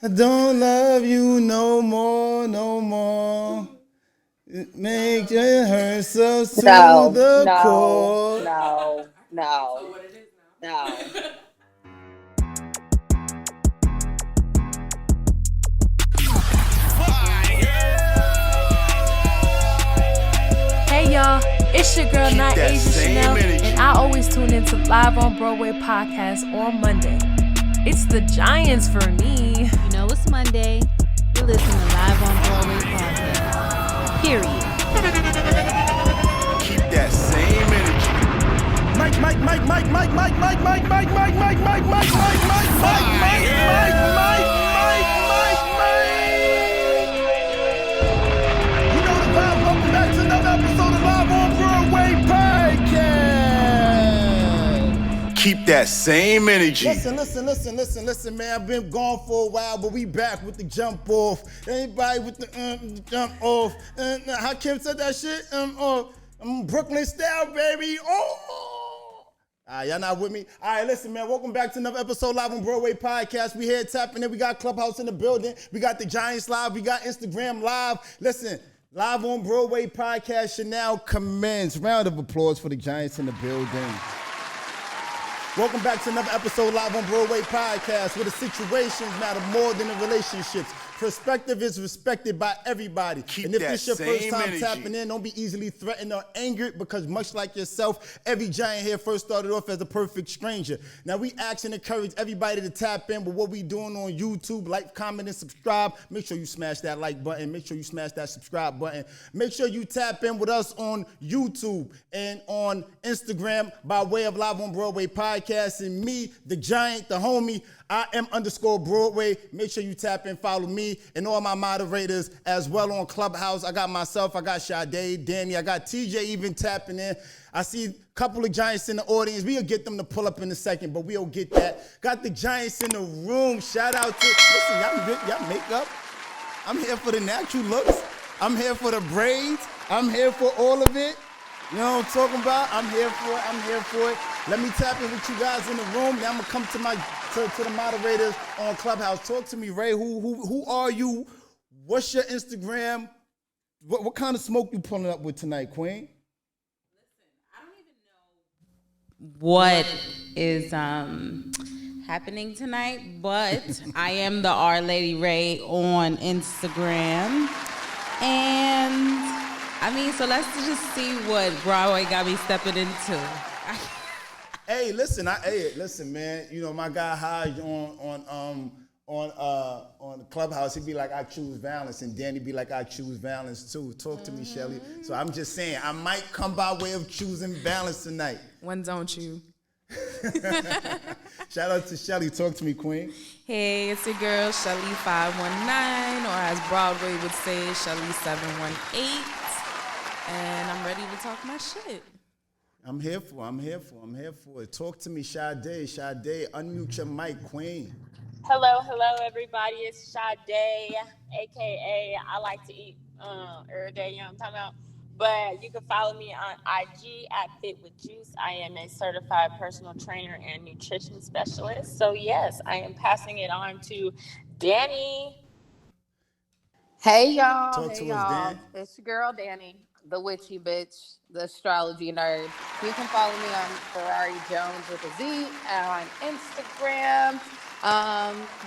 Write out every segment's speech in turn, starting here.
I don't love you no more, no more. It makes it hurt so to No, the no, core. no, no, no. Hey y'all, it's your girl, not that Asia same Chanel, energy. and I always tune into Live on Broadway Podcast on Monday. It's the Giants for me. You know it's Monday. You're listening to Live on Broadway Podcast. Period. Keep that same energy. Mike, Mike, Mike, Mike, Mike, Mike, Mike, Mike, Mike, Mike, Mike, Mike, Mike, Mike, You know the vibe. Welcome back to another episode of Live on Broadway Podcast. Keep that same energy. Listen, man. I've been gone for a while, but we back with the jump off. Anybody with the jump off? How Kim said that shit? Brooklyn style, baby. Y'all not with me? All right, listen, man. Welcome back to another episode Live on Broadway Podcast. We here tapping in. We got Clubhouse in the building. We got the Giants live. We got Instagram live. Listen, Live on Broadway Podcast should now commence. Round of applause for the Giants in the building. Welcome back to another episode Live on Broadway Podcast, where the situations matter more than the relationships. Perspective is respected by everybody. Keep and if that this your first same time energy. tapping in, don't be easily threatened or angered, because much like yourself, every giant here first started off as a perfect stranger. Now we ask and encourage everybody to tap in with what we doing on YouTube. Like, comment, and subscribe. Make sure you smash that like button. Make sure you smash that subscribe button. Make sure you tap in with us on YouTube and on Instagram by way of Live on Broadway Podcast. And me, the giant, the homie, I am _Broadway. Make sure you tap in, follow me, and all my moderators as well on Clubhouse. I got myself, I got Sade, Danny, I got TJ even tapping in. I see a couple of Giants in the audience. We'll get them to pull up in a second, but we'll get that. Got the Giants in the room. Shout out to, listen, y'all makeup. I'm here for the natural looks. I'm here for the braids. I'm here for all of it. You know what I'm talking about? I'm here for it. Let me tap in with you guys in the room. Now I'm gonna come to the moderators on Clubhouse. Talk to me, Ray. Who are you? What's your Instagram? What kind of smoke you pulling up with tonight, Queen? What is happening tonight? But I am the R Lady Ray on Instagram. And I mean, so let's just see what Broadway got me stepping into. Hey, listen, man. You know my guy Hodge on the Clubhouse, he'd be like, I choose violence, and Danny be like, I choose violence too. Talk to me, Shelly. So I'm just saying, I might come by way of choosing balance tonight. When don't you? Shout out to Shelly. Talk to me, Queen. Hey, it's your girl, Shelly 519, or as Broadway would say, Shelly 718. And I'm ready to talk my shit. I'm here for it. Talk to me, Sade, unmute your mic, Queen. Hello, everybody. It's Sade, a.k.a. I like to eat every day, you know what I'm talking about? But you can follow me on IG at Fit with Juice. I am a certified personal trainer and nutrition specialist. So, yes, I am passing it on to Danny. Hey y'all, Talk to us, Dan. It's your girl Danny, the witchy bitch, the astrology nerd. You can follow me on Ferrari Jones with a Z on Instagram.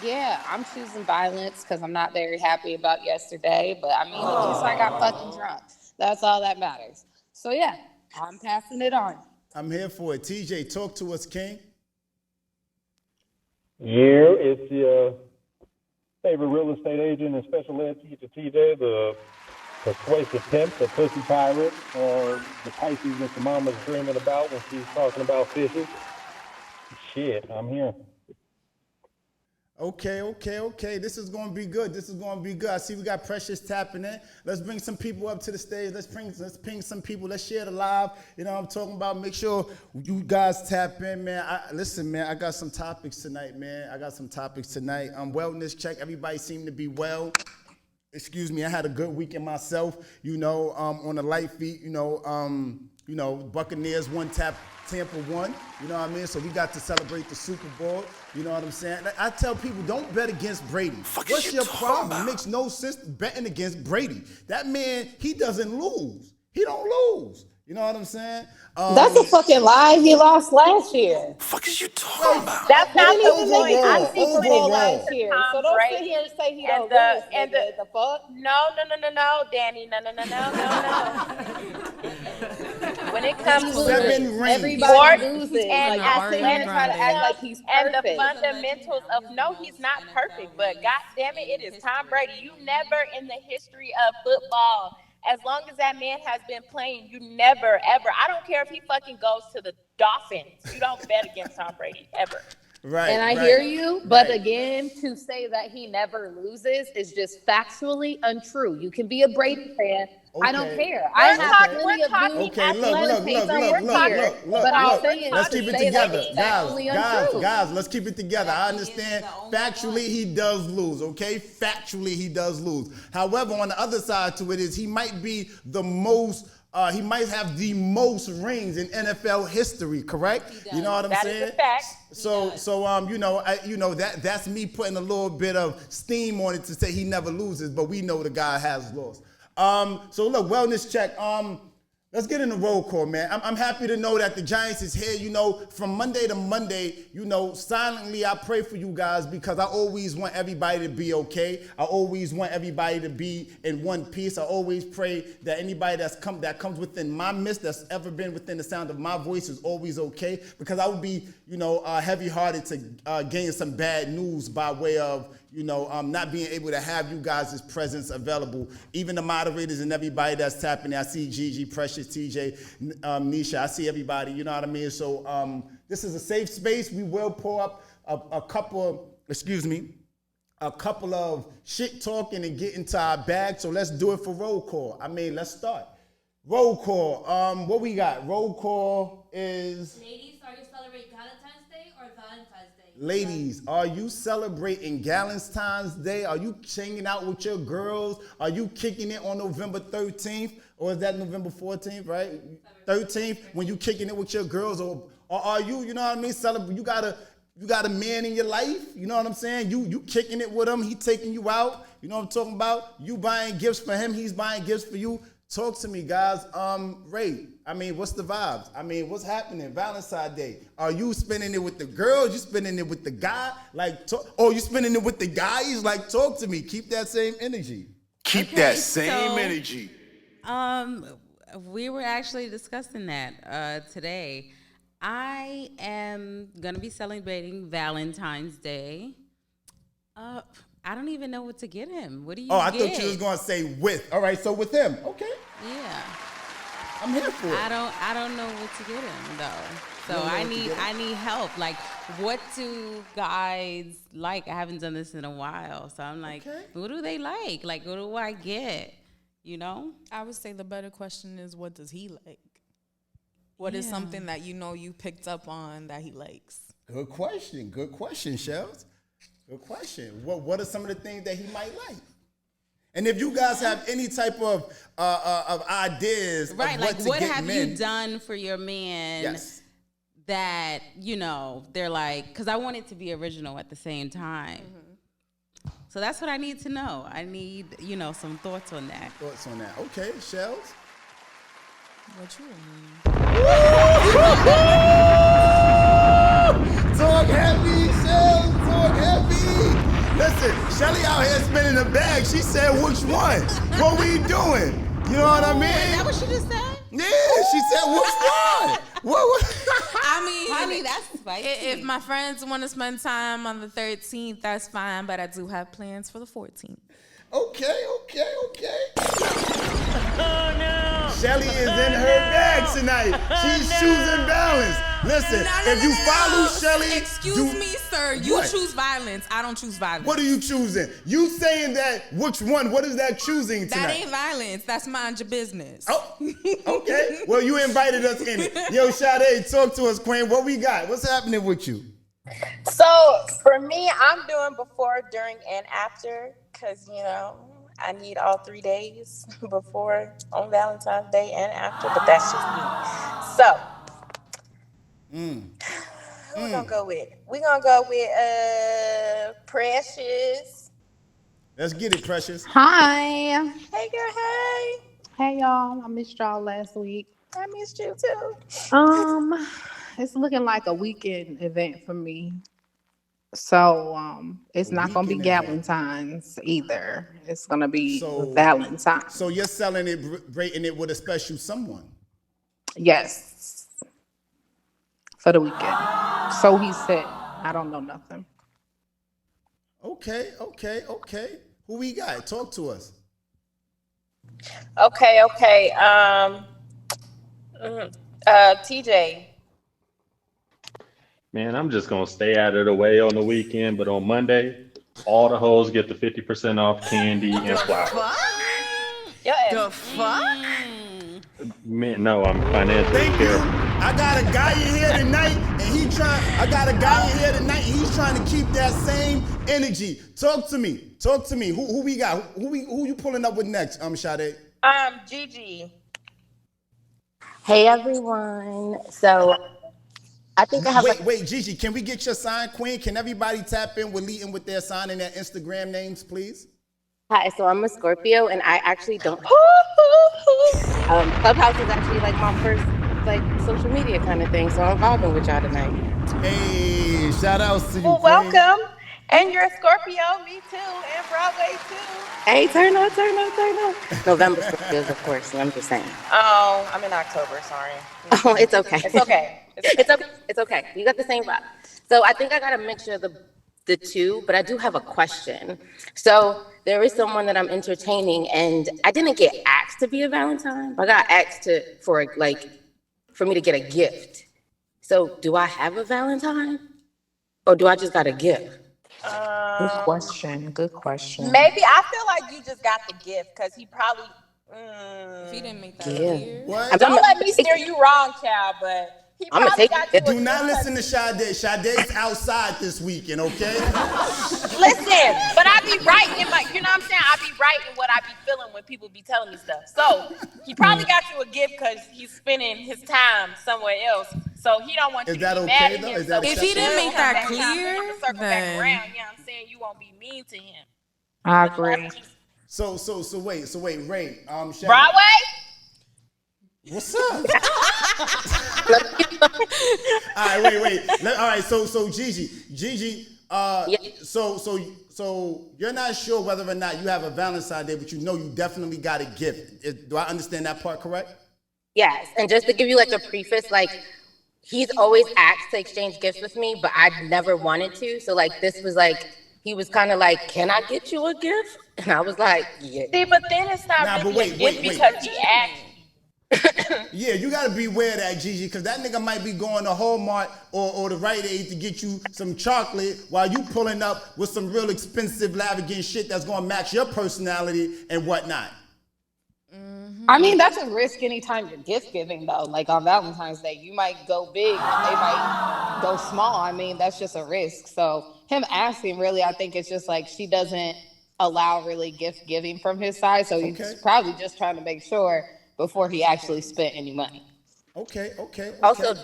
Yeah, I'm choosing violence because I'm not very happy about yesterday, but I mean, at least I got fucking drunk. That's all that matters. So yeah, I'm passing it on. I'm here for it. TJ, talk to us, King. Yeah, it's your favorite real estate agent and special ed teacher, TJ, the persuasive pimp, the pussy pirate, or the Pisces that your mama's dreaming about when she's talking about fishes. Shit, I'm here. Okay. This is gonna be good. I see we got Precious tapping in. Let's bring some people up to the stage. Let's ping some people. Let's share the live. You know what I'm talking about? Make sure you guys tap in, man. Listen, man, I got some topics tonight, man. Wellness check. Everybody seem to be well. excuse me, I had a good weekend myself, on the light feet, Buccaneers won, Tampa won, you know what I mean? So we got to celebrate the Super Bowl, you know what I'm saying? I tell people, don't bet against Brady. What's your problem? It makes no sense betting against Brady. That man, he doesn't lose. He don't lose. You know what I'm saying? That's a fucking lie. He lost last year. Fuck is you talking about? That's not the Overall, point. I think when it overall. comes Last to year. Tom So don't sit Brady here and say he and don't the lose. and nigga. the The fuck? no, Danny, no. When it comes to 7 rings. Everybody sports loses. and Like, Atlanta try to act like he's and the perfect. fundamentals of no, he's not perfect, but god damn it is Tom Brady. You never in the history of football, as long as that man has been playing, you never ever. I don't care if he fucking goes to the Dolphins. You don't bet against Tom Brady ever. Right. And I right. hear you, but Right. again, to say that he never loses is just factually untrue. You can be a Brady fan. I don't Okay. care. I have we're plenty of talking- dudes. Okay, look, But I'm saying let's keep it say that together. it's factually untrue. Guys, let's keep it together. I understand the only factually he does lose, okay? Factually he does lose. However, on the other side to it is he might be the most, he might have the most rings in NFL history, correct? You know what I'm That saying? is a fact. That's me putting a little bit of steam on it to say he never loses, but we know the guy has lost. So look, wellness check. Let's get in the roll call, man. I'm happy to know that the Giants is here. From Monday to Monday, silently I pray for you guys because I always want everybody to be okay. I always want everybody to be in one piece. I always pray that anybody that comes within my midst, that's ever been within the sound of my voice, is always okay. Because I would be, heavy-hearted to gain some bad news by way of not being able to have you guys' presence available. Even the moderators and everybody that's tapping. I see Gigi, Precious, TJ, Nisha. I see everybody. You know what I mean? So this is a safe space. We will pull up a couple of shit talking and get into our bag. So let's do it for roll call. Let's start. Roll call. What we got? Roll call is... Ladies, are you celebrating Galentines Day or Valentine's Day? Ladies, are you celebrating Galentines Day? Are you hanging out with your girls? Are you kicking it on November 13th? Or is that November 14th, right? 13th, when you kicking it with your girls? Or are you, you know what I mean? You got a man in your life, you know what I'm saying? You kicking it with him, he taking you out, you know what I'm talking about? You buying gifts for him, he's buying gifts for you. Talk to me, guys. Ray, what's the vibes? What's happening? Valentine's Day. Are you spending it with the girls? You spending it with the guy? You spending it with the guys? Talk to me. Keep that same energy. Keep that same energy. We were actually discussing that today. I am gonna be celebrating Valentine's Day. I don't even know what to get him. What do you get? I thought you was gonna say with. All right, so with him. Okay. Yeah. I'm here for it. I don't know what to get him though. So I need help. What do guys like? I haven't done this in a while. So I'm like, What do they like? What do I get? I would say the better question is, what does he like? What is something that you picked up on that he likes? Good question, Shells. Good question. What are some of the things that he might like? And if you guys have any type of ideas, right? Of what to what get have men, you done for your man? Yes. That they're like, because I want it to be original at the same time. Mm-hmm. So that's what I need to know. I need some thoughts on that. Okay, Shells. What you mean? Talk heavy, Shells. Talk heavy. Listen, Shelly out here spinning the bag. She said, which one? What we doing? You know what I mean? Is that what she just said? Yeah, she said, which one? What? Honey, that's spicy. If my friends want to spend time on the 13th, that's fine, but I do have plans for the 14th. Okay. Oh, no. Shelly is in her bag tonight. She's choosing balance. Listen, if you follow Shelly... Excuse me, sir. You choose violence. I don't choose violence. What are you choosing? You saying that which one? What is that choosing tonight? That ain't violence. That's mind your business. Oh, okay. Well, you invited us in it. Yo, Sade, talk to us, Queen. What we got? What's happening with you? So for me, I'm doing before, during, and after because, I need all 3 days before on Valentine's Day and after, but that's just me. So, who we gonna go with? We gonna go with Precious. Let's get it, Precious. Hi. Hey, girl. Hey. Hey, y'all. I missed y'all last week. I missed you too. It's looking like a weekend event for me. So, it's not going to be Galentines either. It's going to be Valentines. So you're selling it, rating it with a special someone. Yes. For the weekend. So he said, I don't know nothing. Okay. Who we got? Talk to us. Okay. TJ. Man, I'm just gonna stay out of the way on the weekend, but on Monday, all the hoes get the 50% off candy and flowers. The fuck? Man, no, I'm financially Thank you. careful. I got a guy in here tonight, and he's trying to keep that same energy. Talk to me. Who we got? Who you pulling up with next? Sade. Gigi. Hey everyone. So I think I have Wait, Gigi, can we get your sign, Queen? Can everybody tap in with leading with their sign and their Instagram names, please? Hi, so I'm a Scorpio and I actually don't Clubhouse is actually like my first like social media kind of thing. So I'm vibing with y'all tonight. Hey, shout outs to you. Well, welcome. And you're a Scorpio, me too, and Broadway too. Hey, turn up. November Scorpios, of course, I'm just saying. Oh, I'm in October, sorry. Oh, it's okay. It's okay. It's okay. You got the same vibe. So I think I got a mixture of the two, but I do have a question. So there is someone that I'm entertaining, and I didn't get asked to be a Valentine, but I got asked for me to get a gift. So do I have a Valentine, or do I just got a gift? Good question. Maybe I feel like you just got the gift because he probably. If he didn't make that clear. What? Don't let me steer you wrong, child, but he I'm gonna probably take got it. you. Do not listen to Sade. Sade's outside this weekend, okay? Listen, but I be right in my, you know what I'm saying? I be right in what I be feeling when people be telling me stuff. So he probably got you a gift because he's spending his time somewhere else. So he don't want you to be mad at him. So If he didn't make that clear, circle back then around, you know what I'm saying? You won't be mean to him. I agree. So wait, Ray. Sade, Broadway? what's up? All right, wait. All right, so Gigi, so you're not sure whether or not you have a Valentine's Day, but you know you definitely got a gift. Do I understand that part correct? Yes, and just to give you like a preface, like he's always asked to exchange gifts with me, but I never wanted to. So like this was like, he was kind of like, can I get you a gift? And I was like, yeah. See, but then it's not really a gift because he asked. Yeah, you gotta beware of that, Gigi, because that nigga might be going to Hallmark or the Rite Aid to get you some chocolate while you pulling up with some real expensive, lavish shit that's gonna match your personality and whatnot. I mean, that's a risk anytime you're gift giving, though. Like on Valentine's Day, you might go big, and they might go small. I mean, that's just a risk. So him asking, really, I think it's just like she doesn't allow really gift giving from his side. So he's probably just trying to make sure before he actually spent any money. Okay. Also,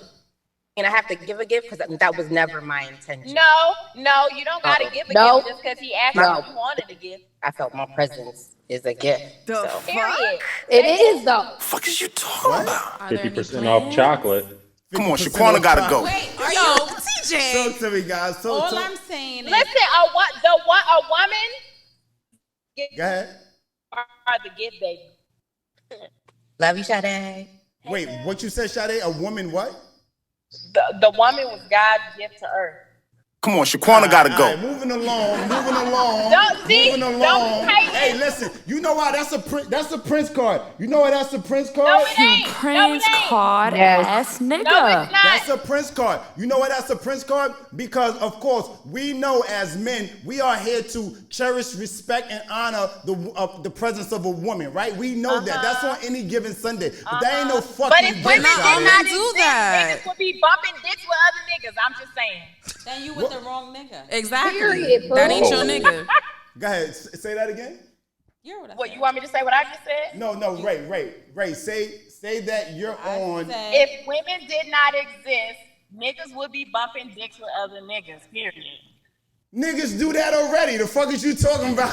and I have to give a gift because that was never my intention. No, you don't gotta give a gift just because he asked if you wanted a gift. I felt my presence is a gift. Period. It is, though. Fuck is you talking about? 50% off chocolate. Come on, Shaquana gotta go. Wait, TJ. Talk to me, guys. All I'm saying is, Listen, a woman Go ahead. are the gift baby. Love you, Sade. Wait, what you said, Sade? A woman what? The woman was God's gift to earth. Come on, Shaquana gotta go. All right, moving along. Don't Hey, listen, you know why that's a Prince card. You know why that's a Prince card? No, it ain't. Prince card ass nigga. No, it's not. That's a Prince card. You know why that's a Prince card? Because, of course, we know as men, we are here to cherish, respect, and honor the presence of a woman, right? We know that. That's on any given Sunday. But that ain't no fucking But if women gift, did Sade. not do exist, that. niggas would be bumping dicks with other niggas. I'm just saying. then you with the wrong nigga. Exactly. Period, That ain't boo. your nigga. Go ahead, say that again. You heard what I What, said. you want me to say what I just said? No, Ray, say that you're on. If women did not exist, niggas would be bumping dicks with other niggas, period. Niggas do that already. The fuck is you talking about?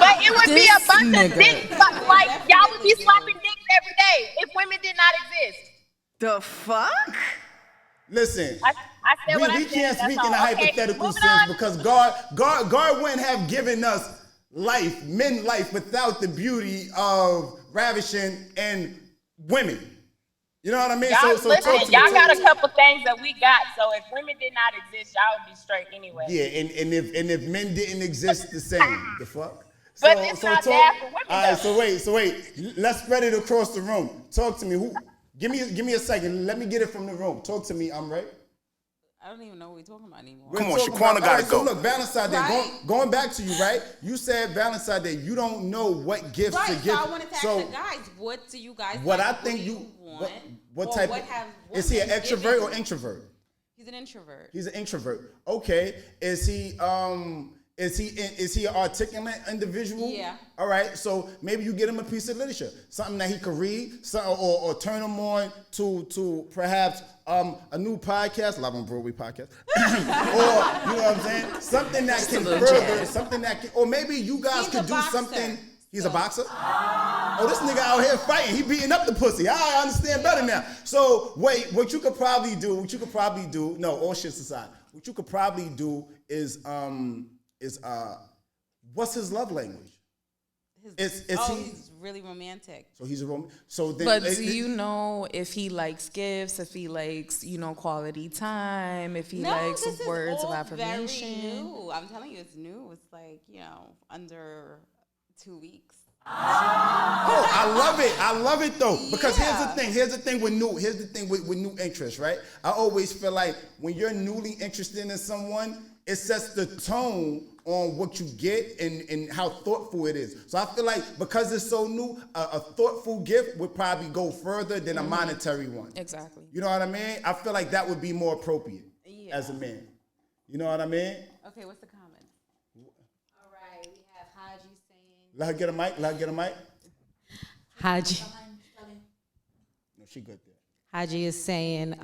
But it would be a bunch of dicks, like y'all would be slapping dicks every day if women did not exist. The fuck? Listen, I said what I we said, can't that's speak all. in a Okay, hypothetical moving sense on. because God wouldn't have given us life, men life, without the beauty of ravishing and women. You know what I mean? Y'all, So listen, talk to y'all me. got a couple things that we got. So if women did not exist, y'all would be straight anyway. Yeah, and if men didn't exist, the same. The fuck. But it's not bad for women, All right, though. so wait. Let's spread it across the room. Talk to me. Who? Give me a second. Let me get it from the room. Talk to me. I'm right. I don't even know what we're talking about anymore. Come on, Talking Shaquana about- gotta all go. So look, Valentine's Day. Right. Going back to you, right? You said Valentine's Day. You don't know what gifts Right, to so give. I wanted to ask the guys, what do you guys What like? I think do you want? what Or type what of have is he an women extrovert given or you? introvert? He's an introvert. He's an introvert. Okay. Is he an articulate individual? Yeah. All right. So maybe you get him a piece of literature, something that he could read, or turn him on to perhaps a new podcast, Live on Broadway Podcast, or you know what I'm saying, something that can further, something that can, or maybe you guys could do something. He's a boxer? Oh, this nigga out here fighting. He beating up the pussy. I understand better now. So wait, what you could probably do, no, all shit aside, what you could probably do is what's his love language? He's really romantic. So he's a romantic. So then, But do you know if he likes gifts, if he likes, quality time, if he likes this is words of all affirmation? Very new. I'm telling you, it's new. It's like, under 2 weeks. Oh, I love it though. Because here's the thing with new interest, right? I always feel like when you're newly interested in someone, it sets the tone on what you get and how thoughtful it is. So I feel like because it's so new, a thoughtful gift would probably go further than a monetary one. Exactly. You know what I mean? I feel like that would be more appropriate as a man. You know what I mean? Okay, what's the comment? All right, we have Haji saying. Let her get a mic. Haji. No, she good there. Haji is saying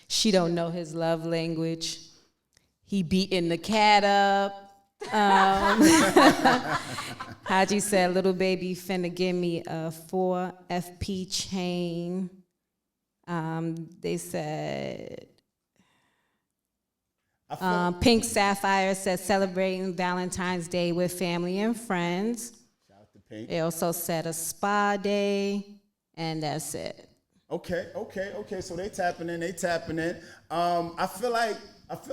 she don't know his love language. He beating the cat up. Haji said, little baby finna give me a 4 FP chain. They said, Pink Sapphire said, celebrating Valentine's Day with family and friends. Shout out to Pink. They also said a spa day, and that's it. Okay. So they tapping in. I feel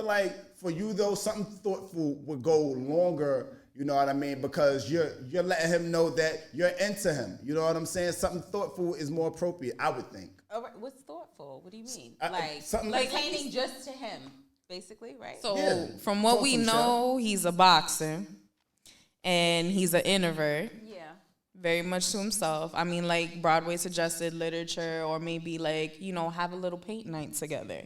like for you though, something thoughtful would go longer. You know what I mean? Because you're letting him know that you're into him. You know what I'm saying? Something thoughtful is more appropriate, I would think. All right, what's thoughtful? What do you mean? Something pertaining just to him, basically, right? So from what we know, he's a boxer and he's an introvert. Yeah. Very much to himself. I mean, like Broadway suggested literature, or maybe have a little paint night together.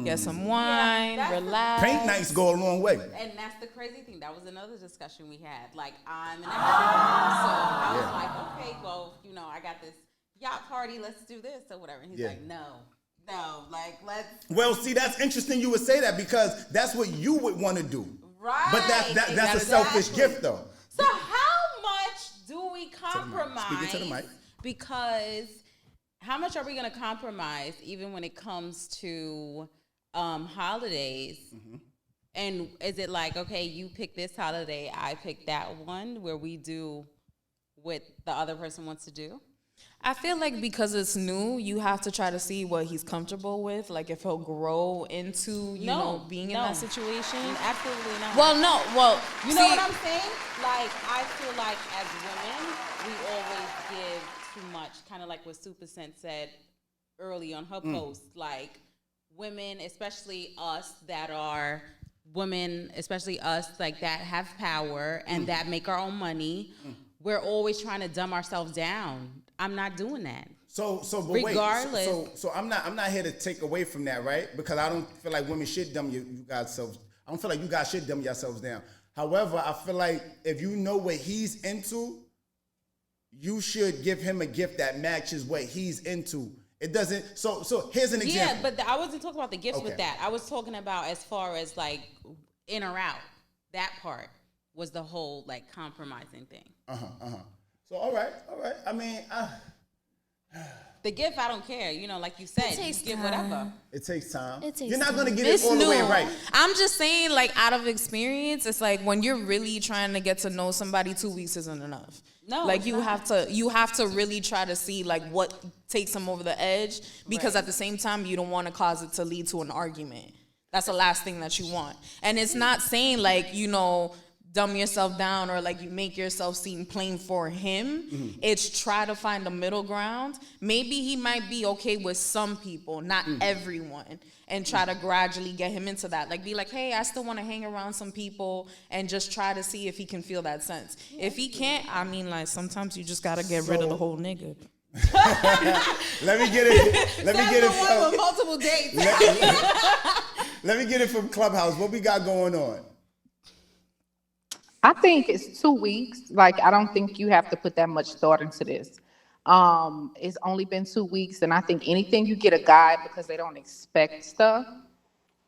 Get some wine, relax. Paint nights go a long way. And that's the crazy thing. That was another discussion we had. Like, I'm an extrovert, so I was like, okay, well, I got this yacht party. Let's do this or whatever. And he's like, no, like let's. Well, see, that's interesting. You would say that because that's what you would want to do. Right. But that's a selfish gift, though. So how much do we compromise? Speaking to the mic. Because how much are we going to compromise even when it comes to holidays? Mm-hmm. And is it like, okay, you pick this holiday, I pick that one, where we do what the other person wants to do? I feel like because it's new, you have to try to see what he's comfortable with. Like if he'll grow into, being in that situation. Absolutely not. Well, no. Well, you know what I'm saying? Like, I feel like as women, we always give too much. Kind of like what Super Sense said early on her post. Like, women, especially us that are women, especially us like that have power and that make our own money, we're always trying to dumb ourselves down. I'm not doing that. So, but regardless. Wait. So I'm not here to take away from that, right? Because I don't feel like women should dumb you guys selves. I don't feel like you guys should dumb yourselves down. However, I feel like if you know what he's into, you should give him a gift that matches what he's into. It doesn't. So here's an example. Yeah, but I wasn't talking about the gifts with that. I was talking about as far as like in or out. That part was the whole like compromising thing. So all right. I mean, the gift, I don't care. You know, like you said, you give whatever. It takes time. You're not gonna get it all the way right. I'm just saying, like, out of experience, it's like when you're really trying to get to know somebody, 2 weeks isn't enough. No, like you have to really try to see like what takes them over the edge, because at the same time you don't want to cause it to lead to an argument. That's the last thing that you want. And it's not saying like, you know, dumb yourself down or like you make yourself seem plain for him. It's try to find a middle ground. Maybe he might be okay with some people, not everyone, and try to gradually get him into that. Like be like, hey, I still want to hang around some people, and just try to see if he can feel that sense. If he can't, I mean, like sometimes you just gotta get rid of the whole nigga. Let me get it. Let me get it from multiple dates. Let me get it from Clubhouse. What we got going on? I think it's 2 weeks. Like, I don't think you have to put that much thought into this. It's only been 2 weeks, and I think anything you get a guy because they don't expect stuff,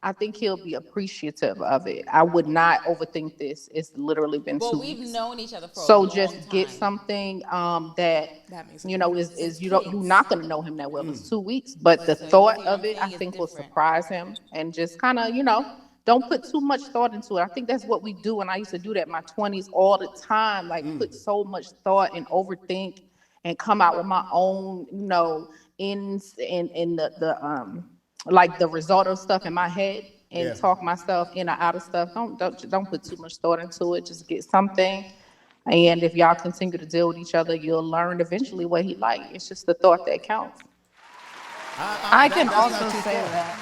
I think he'll be appreciative of it. I would not overthink this. It's literally been 2 weeks. Well, we've known each other for so a long just time. get something that you know is you're not going to know him that well. It's 2 weeks, but the thought of it, I think, will surprise him, and just kind of, you know, don't put too much thought into it. I think that's what we do, and I used to do that in my 20s all the time. Like put so much thought and overthink, and come out with my own, you know, ins in the like the result of stuff in my head, and talk myself in or out of stuff. Don't put too much thought into it. Just get something, and if y'all continue to deal with each other, you'll learn eventually what he like. It's just the thought that counts. I can also say that,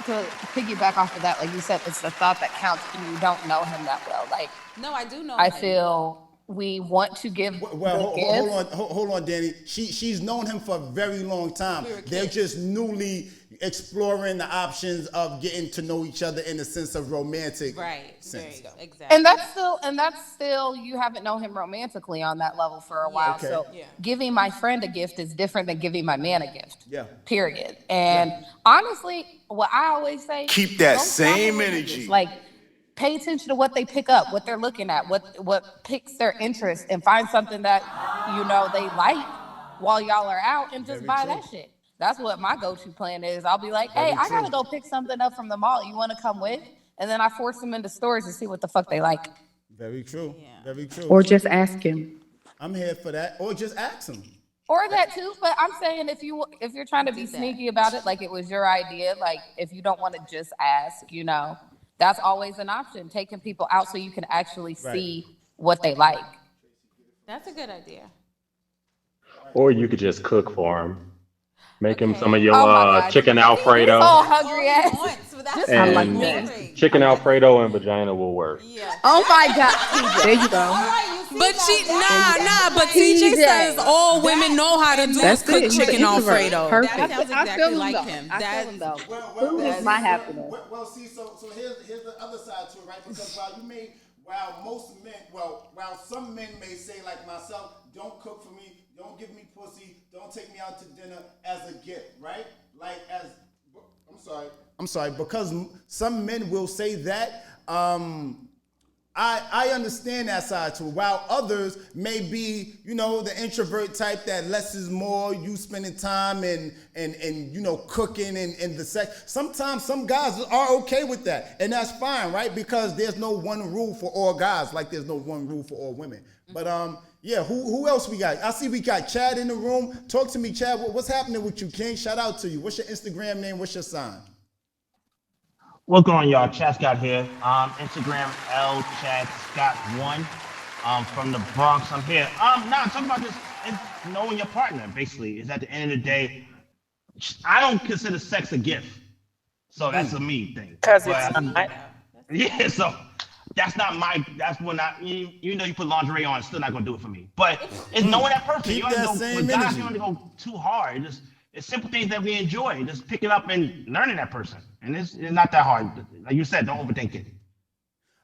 to piggyback off of that, like you said, it's the thought that counts, and you don't know him that well. Like, no, I do know I him. feel we want to give hold on, Danny. She's known him for a very long time. They're just newly exploring the options of getting to know each other in the sense of romantic. Right. Sense. There you go. Exactly. And that's still you haven't known him romantically on that level for a while. Okay. So giving my friend a gift is different than giving my man a gift. Yeah. Period. And honestly, what I always say, keep that don't same stop energy. Like, pay attention to what they pick up, what they're looking at, what piques their interest, and find something that you know they like while y'all are out, and just buy that shit. That's what my go-to plan is. I'll be like, hey, I gotta go pick something up from the mall. You want to come with? And then I force them into stores to see what the fuck they like. Very true. Very true. Or just ask him. I'm here for that. Or just ask him. Or that too, but I'm saying if you're trying to be sneaky about it, like it was your idea, like if you don't want to just ask, you know, that's always an option. Taking people out so you can actually see what they like. That's a good idea. Or you could just cook for him. Make him some of your chicken Alfredo. Oh, hungry ass. And chicken Alfredo and vagina will work. Yeah. Oh my God. There you go. But but TJ says all women know how to do is cook chicken Alfredo. Perfect. That sounds exactly like him. I feel him though. Food is my happiness. Well, see, so here's the other side to it, right? Because while some men may say, like myself, don't cook for me, don't give me pussy, don't take me out to dinner as a gift, right? Like I'm sorry, because some men will say that, I understand that side too. While others may be, you know, the introvert type that less is more, you spending time and you know, cooking and the sex. Sometimes some guys are okay with that, and that's fine, right? Because there's no one rule for all guys, like there's no one rule for all women. But yeah, who else we got? I see we got Chad in the room. Talk to me, Chad. What's happening with you, King? Shout out to you. What's your Instagram name? What's your sign? What's going on, y'all? Chad Scott here. Instagram LChadScott1. From the Bronx. I'm here. Talking about this, knowing your partner. Basically, is at the end of the day, I don't consider sex a gift, so that's a me thing. Because it's not. Yeah, so that's not my. That's when you know, you put lingerie on, it's still not gonna do it for me. But it's knowing that person. You don't go with guys. You don't go too hard. It's simple things that we enjoy. Just picking up and learning that person. And it's not that hard. Like you said, don't overthink it.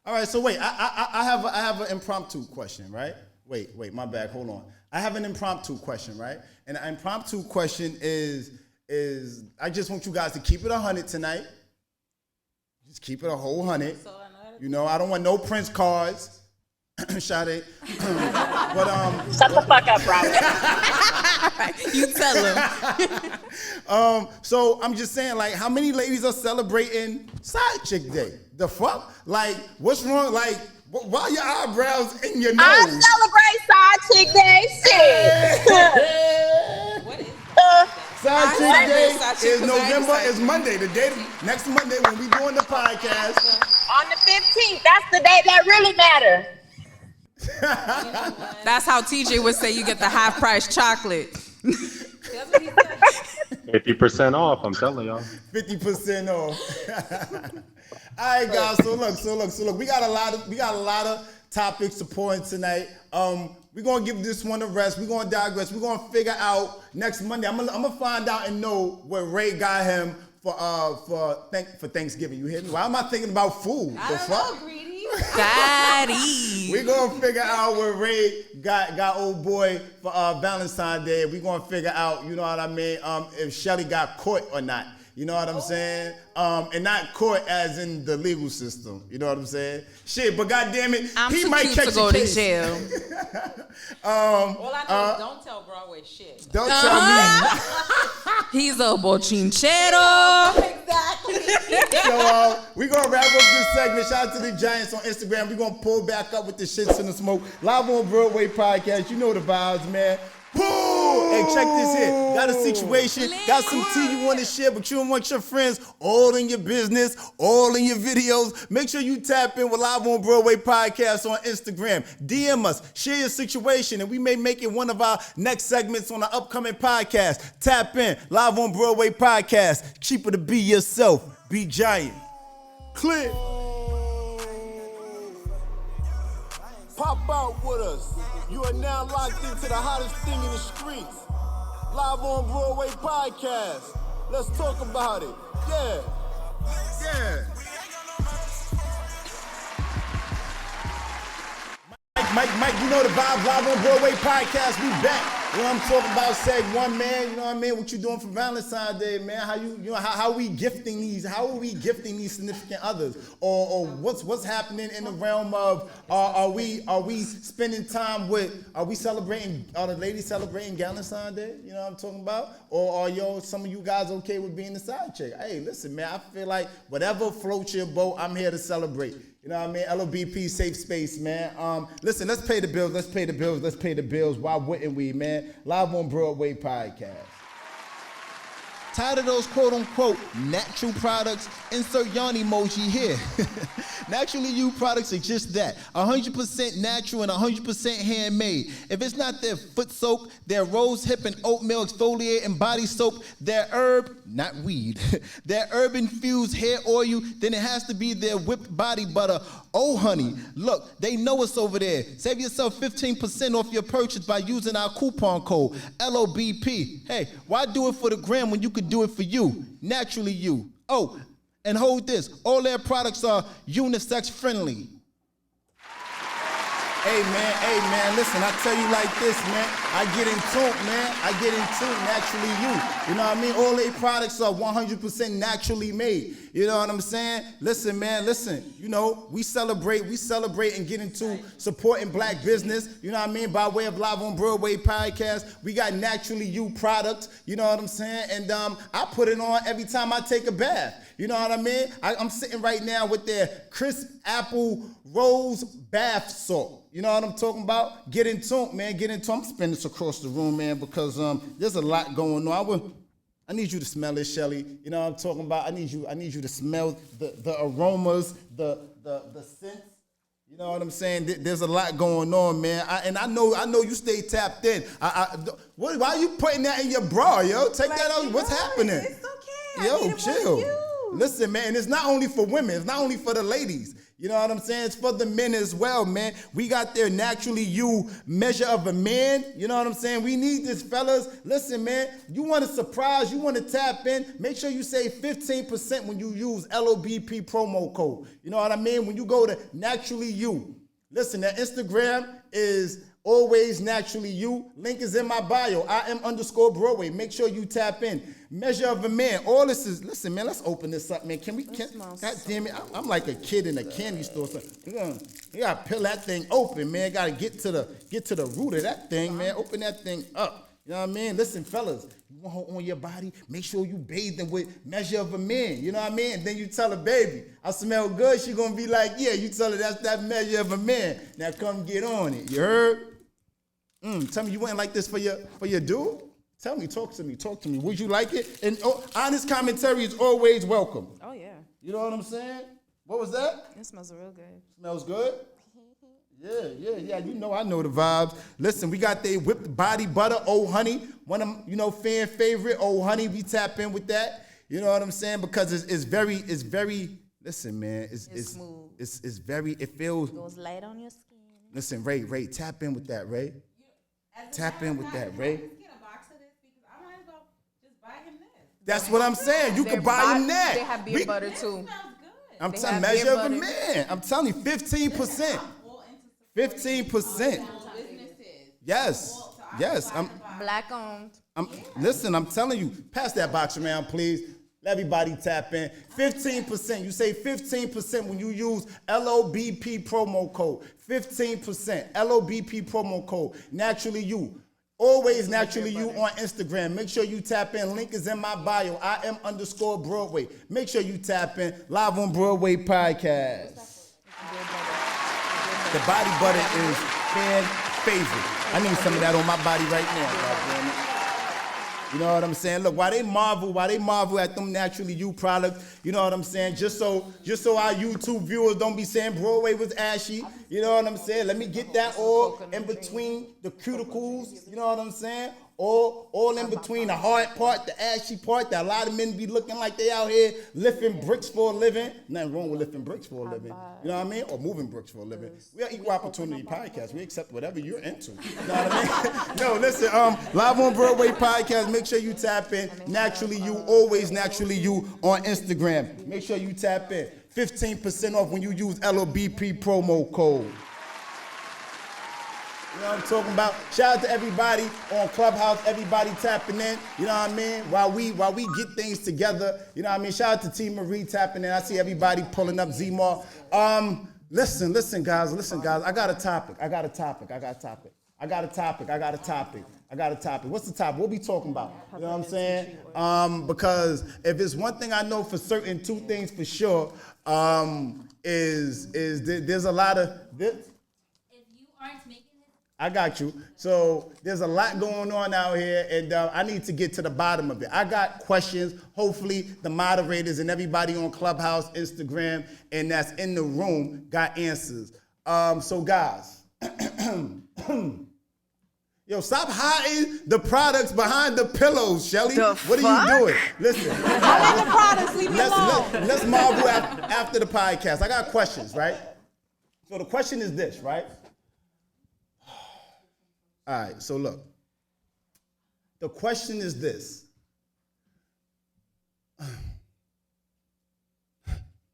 All right, so wait, I have an impromptu question, right? Wait, my bad. Hold on. I have an impromptu question, right? And the impromptu question is I just want you guys to keep it 100 tonight. Just keep it a whole 100. You know, I don't want no Prince cards. Sade. But shut the fuck up, Robert. You tell him. So I'm just saying, like, how many ladies are celebrating Side Chick Day? The fuck? Like, what's wrong? Like, why your eyebrows in your nose? I celebrate Side Chick Day. Shit. What is Side Chick Day is November. Is Monday. The day next Monday when we doing the podcast. On the 15th. That's the day that really matters. That's how TJ would say you get the half price chocolate. 50% off, I'm telling y'all. 50% off. All right, guys. So look. We got a lot of topics to pour in tonight. We're gonna give this one a rest. We're gonna digress. We're gonna figure out next Monday. I'm gonna find out and know what Ray got him for Thanksgiving. You hear me? Why am I thinking about food? The fuck? Daddy. We're gonna figure out what Ray got old boy for Valentine's Day. We're gonna figure out, you know what I mean, if Shelly got caught or not. You know what I'm saying? And not caught as in the legal system. You know what I'm saying? Shit, but goddamn it, he might catch to go a case. to jail. All I know is don't tell Broadway shit. Don't tell me. He's a bochinchero. Exactly. So we're going to wrap up this segment. Shout out to the Giants on Instagram. We're going to pull back up with the shits in the smoke. Live on Broadway Podcast. You know the vibes, man. Boom! Hey, check this here. Got a situation, got some tea you want to share, but you don't want your friends all in your business, all in your videos. Make sure you tap in with Live on Broadway Podcast on Instagram. DM us, share your situation, and we may make it one of our next segments on the upcoming podcast. Tap in, Live on Broadway Podcast. Cheaper to be yourself. Be giant. Clear. Pop out with us. You are now locked into the hottest thing in the streets. Live on Broadway Podcast. Let's talk about it. Yeah. Mike, you know the vibe. Live on Broadway Podcast. We back. You know what I'm talking about? Seg one, man. You know what I mean? What you doing for Valentine's Day, man? How we gifting these? How are we gifting these significant others? Or what's happening in the realm of are we spending time with? Are the ladies celebrating Galentines Day? You know what I'm talking about? Or are some of you guys okay with being the side chick? Hey, listen, man. I feel like whatever floats your boat, I'm here to celebrate. You know what I mean? LOBP, safe space, man. Listen, let's pay the bills. Why wouldn't we, man? Live on Broadway Podcast. Tired of those quote-unquote natural products? Insert yarn emoji here. Naturally You products are just that. 100% natural and 100% handmade. If it's not their foot soap, their rose hip and oatmeal exfoliating body soap, their herb, not weed, their herb-infused hair oil, then it has to be their whipped body butter. Oh, honey, look, they know us over there. Save yourself 15% off your purchase by using our coupon code, LOBP. Hey, why do it for the gram when you could do it for you? Naturally You. Oh, and hold this. All their products are unisex friendly. Hey, man, listen, I tell you like this, man. I get in tune, man. I get in tune, Naturally You. You know what I mean? All their products are 100% naturally made. You know what I'm saying? Listen, man, you know, we celebrate and get into supporting black business, you know what I mean, by way of Live on Broadway Podcast. We got Naturally You products, you know what I'm saying? And I put it on every time I take a bath. You know what I mean? I'm sitting right now with their crisp apple rose bath salt. You know what I'm talking about? Get in tune, man. Get in tune. I'm spinning this across the room, man, because there's a lot going on. I need you to smell it, Shelly. You know what I'm talking about? I need you to smell the aromas, the scents. You know what I'm saying? There's a lot going on, man. I know you stay tapped in. Why are you putting that in your bra, yo? Take that out. What's happening? It's okay. Yo, chill. Listen, man, and it's not only for women. It's not only for the ladies. You know what I'm saying? It's for the men as well, man. We got their naturally you measure of a man. You know what I'm saying? We need this, fellas. Listen, man, you want to surprise, you want to tap in, make sure you save 15% when you use LOBP promo code. You know what I mean? When you go to naturally you. Listen, that Instagram is always naturally you. Link is in my bio. IM_Broadway. Make sure you tap in. Measure of a man. All this is, listen, man, let's open this up, man. God damn it. I'm like a kid in a candy store. So you gotta peel that thing open, man. Gotta get to the root of that thing, man. Open that thing up. You know what I mean? Listen, fellas, you want her on your body, make sure you bathe them with measure of a man. You know what I mean? And then you tell her, baby, I smell good. She gonna be like, yeah, you tell her that's that measure of a man. Now come get on it. You heard? Tell me you went like this for your dude? Tell me, talk to me. Would you like it? And honest commentary is always welcome. Oh, yeah. You know what I'm saying? What was that? It smells real good. Smells good? Yeah. You know I know the vibes. Listen, we got the whipped body butter, Old Honey. One of fan favorite, Old Honey. We tap in with that. You know what I'm saying? Because it's very, listen, man. It's smooth. It's very, it feels. It goes light on your skin. Listen, Ray, tap in with that, Ray. Tap in with that, Ray. That's what I'm saying. You can buy him that. They have beer butter too. I'm telling you, measure of a man. I'm telling you, 15%. 15%. Yes. I'm black owned. Listen, I'm telling you, pass that box around, please. Let everybody tap in. 15%. You say 15% when you use LOBP promo code. 15%. LOBP promo code. Naturally you. Always naturally you on Instagram. Make sure you tap in. Link is in my bio. IM_Broadway. Make sure you tap in. Live on Broadway Podcast. The body butter is fan favorite. I need some of that on my body right now. Goddamn it. You know what I'm saying? Look, while they marvel at them naturally you products, you know what I'm saying? Just so our YouTube viewers don't be saying Broadway was ashy. You know what I'm saying? Let me get that all in between the cuticles. You know what I'm saying? All in between the hard part, the ashy part, that a lot of men be looking like they out here lifting bricks for a living. Nothing wrong with lifting bricks for a living. You know what I mean? Or moving bricks for a living. We are Equal Opportunity Podcast. We accept whatever you're into. You know what I mean? No, listen, Live on Broadway Podcast. Make sure you tap in. Naturally you, always naturally you on Instagram. Make sure you tap in. 15% off when you use LOBP promo code. You know what I'm talking about? Shout out to everybody on Clubhouse, everybody tapping in, you know what I mean? While we get things together, you know what I mean? Shout out to T. Marie tapping in. I see everybody pulling up Zmar. Listen, guys. I got a topic. What's the topic? What we talking about? You know what I'm saying? Because if it's one thing I know for certain, two things for sure, is there's a lot of this. I got you. So there's a lot going on out here, and I need to get to the bottom of it. I got questions. Hopefully the moderators and everybody on Clubhouse, Instagram, and that's in the room got answers. So guys, yo, stop hiding the products behind the pillows, Shelly. What are you doing? Listen. I'm in the products. Leave me alone. Let's marvel after the podcast. I got questions, right? So the question is this, right? All right, so look. The question is this.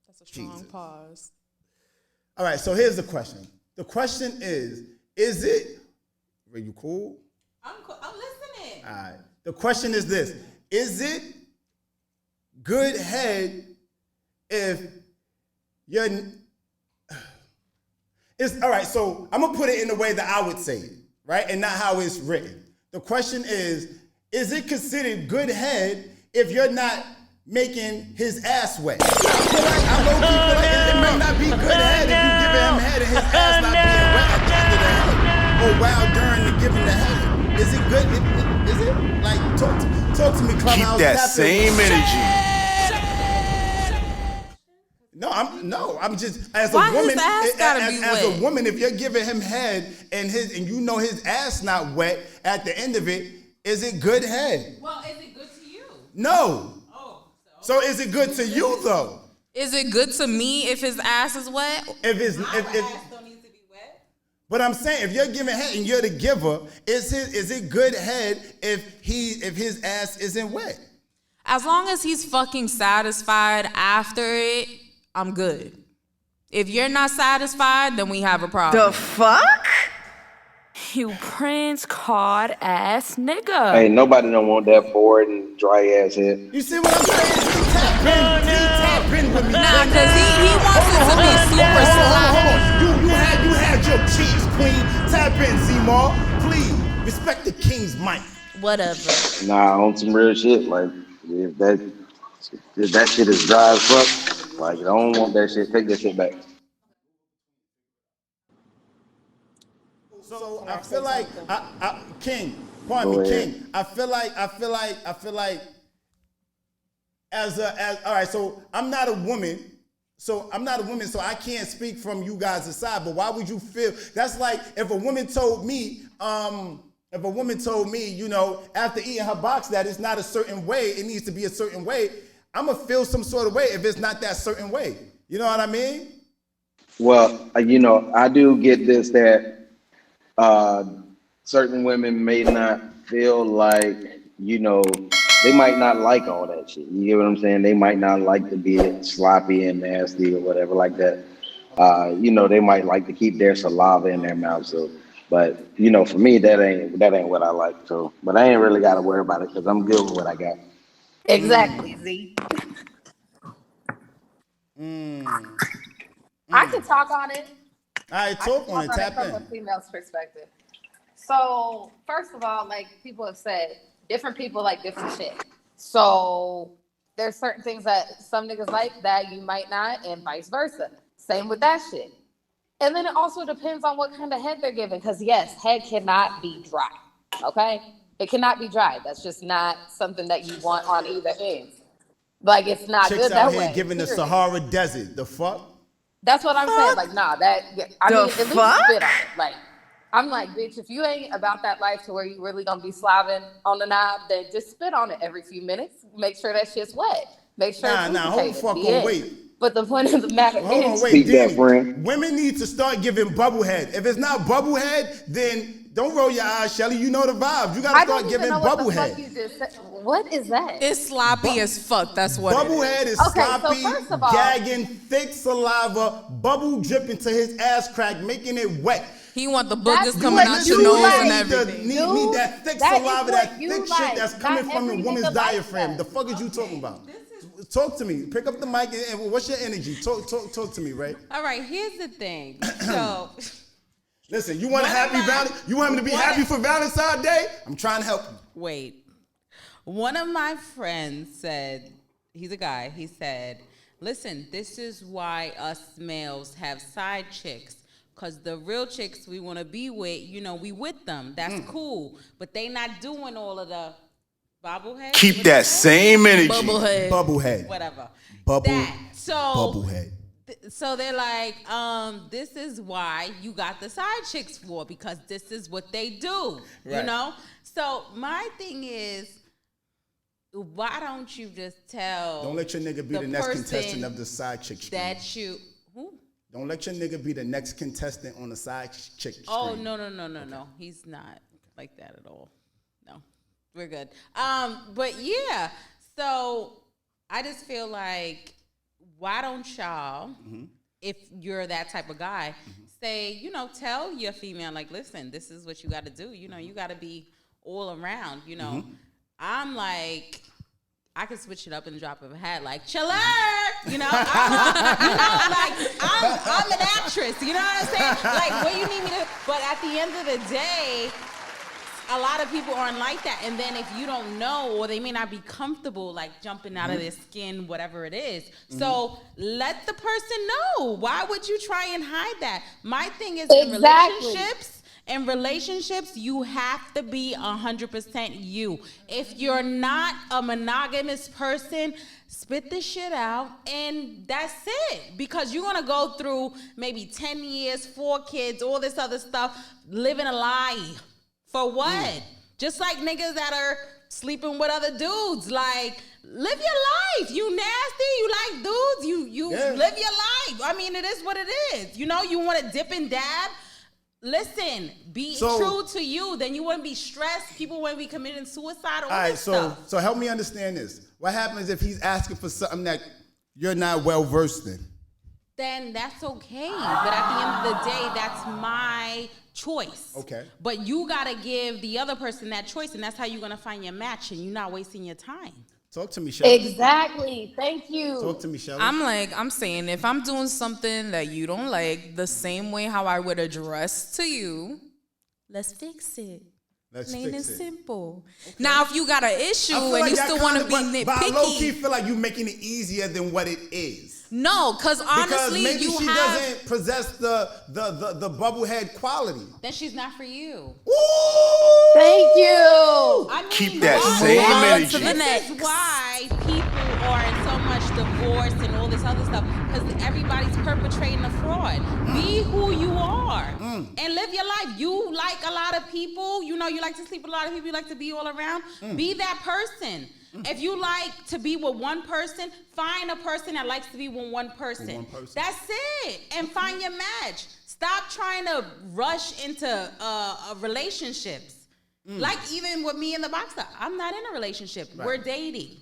That's a strong pause. All right, so here's the question. The question is it, are you cool? I'm cool. I'm listening. All right. The question is this. Is it good head if you're, all right, so I'm going to put it in the way that I would say it. Right? And not how it's written. The question is it considered good head if you're not making his ass wet? I know people like it may not be good head if you giving him head and his ass not being wet at the end of the head. Or while during the giving the head. Is it good? Is it? Like, talk to me, Clubhouse. Keep that same energy. I'm just as a woman. As a woman, if you're giving him head and you know his ass not wet at the end of it, is it good head? Well, is it good to you? No. So is it good to you though? Is it good to me if his ass is wet? If but I'm saying, if you're giving head and you're the giver, is it good head if his ass isn't wet? As long as he's fucking satisfied after it, I'm good. If you're not satisfied, then we have a problem. The fuck? You prince card ass nigga. Hey, nobody don't want that bored and dry ass head. You see what I'm saying? Tap in with me. Nah, because he wants it to be super sloppy. Hold on. You had your cheese, queen. Tap in, Z-Mar. Please, respect the king's mic. Whatever. Nah, on some real shit. Like, if that shit is dry as fuck, like, I don't want that shit. Take that shit back. So I feel like King, pardon me, King. I feel like as all right. So I'm not a woman. So I can't speak from you guys' side. But why would you feel? That's like if a woman told me, you know, after eating her box that it's not a certain way, it needs to be a certain way. I'm gonna feel some sort of way if it's not that certain way. You know what I mean? Well, you know, I do get this that certain women may not feel like, you know, they might not like all that shit. You get what I'm saying? They might not like to be sloppy and nasty or whatever like that. You know, they might like to keep their saliva in their mouth. So, but you know, for me, that ain't what I like. So, but I ain't really got to worry about it because I'm good with what I got. Exactly, Z. I can talk on it. All right, talk on it. Tap from a female's perspective. So, first of all, like people have said, different people like different shit. So, there's certain things that some niggas like that you might not, and vice versa. Same with that shit. And then it also depends on what kind of head they're giving. Because, yes, head cannot be dry. Okay? It cannot be dry. That's just not something that you want on either end. Like, it's not Chicks good out that here way. giving the period. Sahara Desert. The fuck? That's what I'm saying. Like, nah, at least spit on it. Like, I'm like, bitch, if you ain't about that life to where you really gonna be slobbing on the knob, then just spit on it every few minutes. Make sure that shit's wet. Make sure it's hold fuck on, wait. But the point of the matter is, Wait, dude, women need to start giving bubblehead. If it's not bubblehead, then don't roll your eyes, Shelly. You know the vibes. You gotta start giving bubblehead. What is that? It's sloppy as fuck. That's what bubblehead is sloppy, so first of all, gagging, thick saliva, bubble dripping to his ass crack, making it wet. He want the boogers coming out your nose and everything. Need that thick saliva, that thick shit that's coming from the woman's diaphragm. The fuck is you talking about? Talk to me. Pick up the mic and what's your energy? Talk to me, Ray. All right, here's the thing. So listen, you want you want him to be happy for Valentine's Day? I'm trying to help you. Wait. One of my friends said, he's a guy, he said, listen, this is why us males have side chicks. Because the real chicks we want to be with, you know, we with them. That's cool. But they not doing all of the bobblehead. Keep that same energy. Bubblehead. Whatever. Bubblehead. So they're like, this is why you got the side chicks for, because this is what they do. Right. You know? So my thing is, why don't you just tell? Don't let your nigga be the next contestant of the side chick stream. That you who? Don't let your nigga be the next contestant on the side chick stream. Oh no. He's not like that at all. No. We're good. But yeah, so I just feel like why don't y'all, if you're that type of guy, say, you know, tell your female, like, listen, this is what you gotta do. You know, you gotta be all around, you know. I'm like, I could switch it up and drop of a hat, like, chiller, you know? I'm an actress, you know what I'm saying? Like, what you need me to, but at the end of the day, a lot of people aren't like that. And then if you don't know, or they may not be comfortable, like, jumping out of their skin, whatever it is. So let the person know. Why would you try and hide that? My thing is in relationships, you have to be 100% you. If you're not a monogamous person, spit the shit out and that's it. Because you're gonna go through maybe 10 years, 4 kids, all this other stuff, living a lie. For what? Just like niggas that are sleeping with other dudes. Like, live your life. You nasty, you like dudes, you live your life. I mean, it is what it is. You know, you want to dip and dab. Listen, be true to you. Then you wouldn't be stressed. People wouldn't be committing suicide. All right, stuff. So help me understand this. What happens if he's asking for something that you're not well versed in? Then that's okay. But at the end of the day, that's my choice. Okay. But you gotta give the other person that choice, and that's how you're gonna find your match, and you're not wasting your time. Talk to me, Shelly. Exactly. Thank you. Talk to me, Shelly. I'm saying if I'm doing something that you don't like, the same way how I would address to you, let's fix it. Plain and simple. Okay. Now, if you got an issue and you still want to be nitpicky, but I low-key feel like you're making it easier than what it is. No, because honestly, maybe she doesn't possess the bubblehead quality. Then she's not for you. Ooh! Thank you. I mean, keep that same energy. This is why people are in so much divorce and all this other stuff, because everybody's perpetrating a fraud. Be who you are and live your life. You like a lot of people. You know, you like to sleep with a lot of people. You like to be all around. Be that person. If you like to be with one person, find a person that likes to be with one person. That's it. And find your match. Stop trying to rush into relationships. Like even with me and the boxer, I'm not in a relationship. Right. We're dating.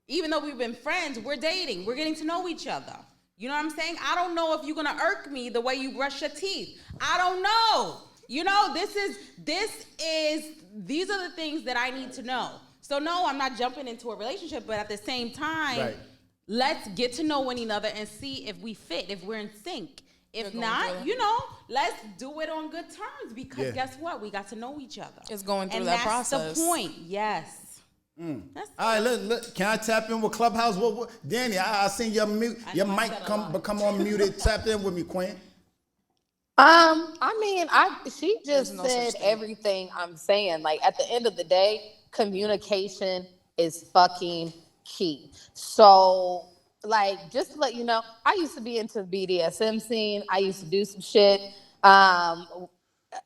Even though we've been friends, we're dating. We're getting to know each other. You know what I'm saying? I don't know if you're going to irk me the way you brush your teeth. I don't know. You know, these are the things that I need to know. So no, I'm not jumping into a relationship, but at the same time, let's get to know one another and see if we fit, if we're in sync. If not, you know, let's do it on good terms, because guess what? We got to know each other. It's going through that process. And that's the point. Yes. All right, look, can I tap in with Clubhouse? What Danny, I seen your mic become on muted. Tap in with me, Queen. I mean, she just said everything I'm saying. Like, at the end of the day, communication is fucking key. So, like, just to let you know, I used to be into the BDSM scene. I used to do some shit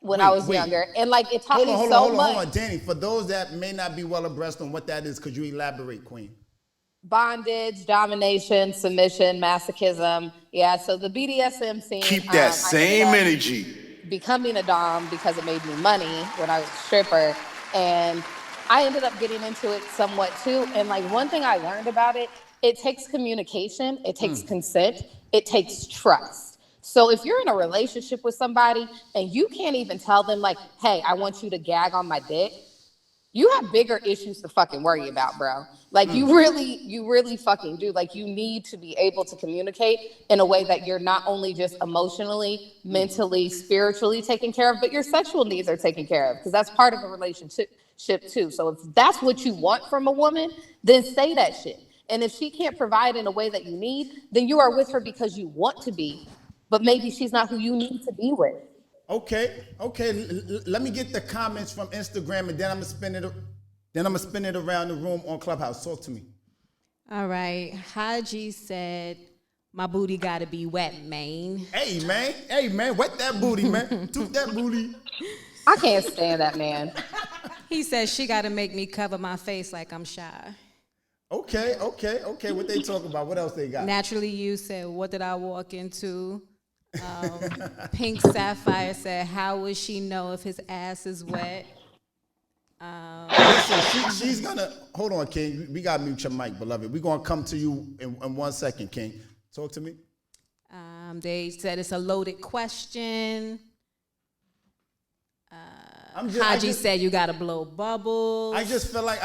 when I was younger. And, like, it taught me so much. Hold on, Danny. For those that may not be well abreast on what that is, could you elaborate, Queen? Bondage, domination, submission, masochism. Yeah, so the BDSM scene. Keep that same energy. Becoming a dom because it made me money when I was a stripper. And I ended up getting into it somewhat too. And like one thing I learned about it, it takes communication, it takes consent, it takes trust. So if you're in a relationship with somebody and you can't even tell them like, hey, I want you to gag on my dick, you have bigger issues to fucking worry about, bro. Like you really fucking do. Like you need to be able to communicate in a way that you're not only just emotionally, mentally, spiritually taken care of, but your sexual needs are taken care of, because that's part of a relationship too. So if that's what you want from a woman, then say that shit. And if she can't provide in a way that you need, then you are with her because you want to be, but maybe she's not who you need to be with. Okay. Let me get the comments from Instagram, and then I'm gonna spin it around the room on Clubhouse. Talk to me. All right. Haji said, "My booty gotta be wet, man." Hey man, wet that booty, man. Toot that booty. I can't stand that man. He says she gotta make me cover my face like I'm shy. Okay. What they talking about? What else they got? Naturally, you said, "What did I walk into?" Pink Sapphire said, "How would she know if his ass is wet?" Listen, she's gonna hold on, King. We gotta mute your mic, beloved. We're gonna come to you in 1 second, King. Talk to me. They said it's a loaded question. Haji said you gotta blow bubbles. I just feel like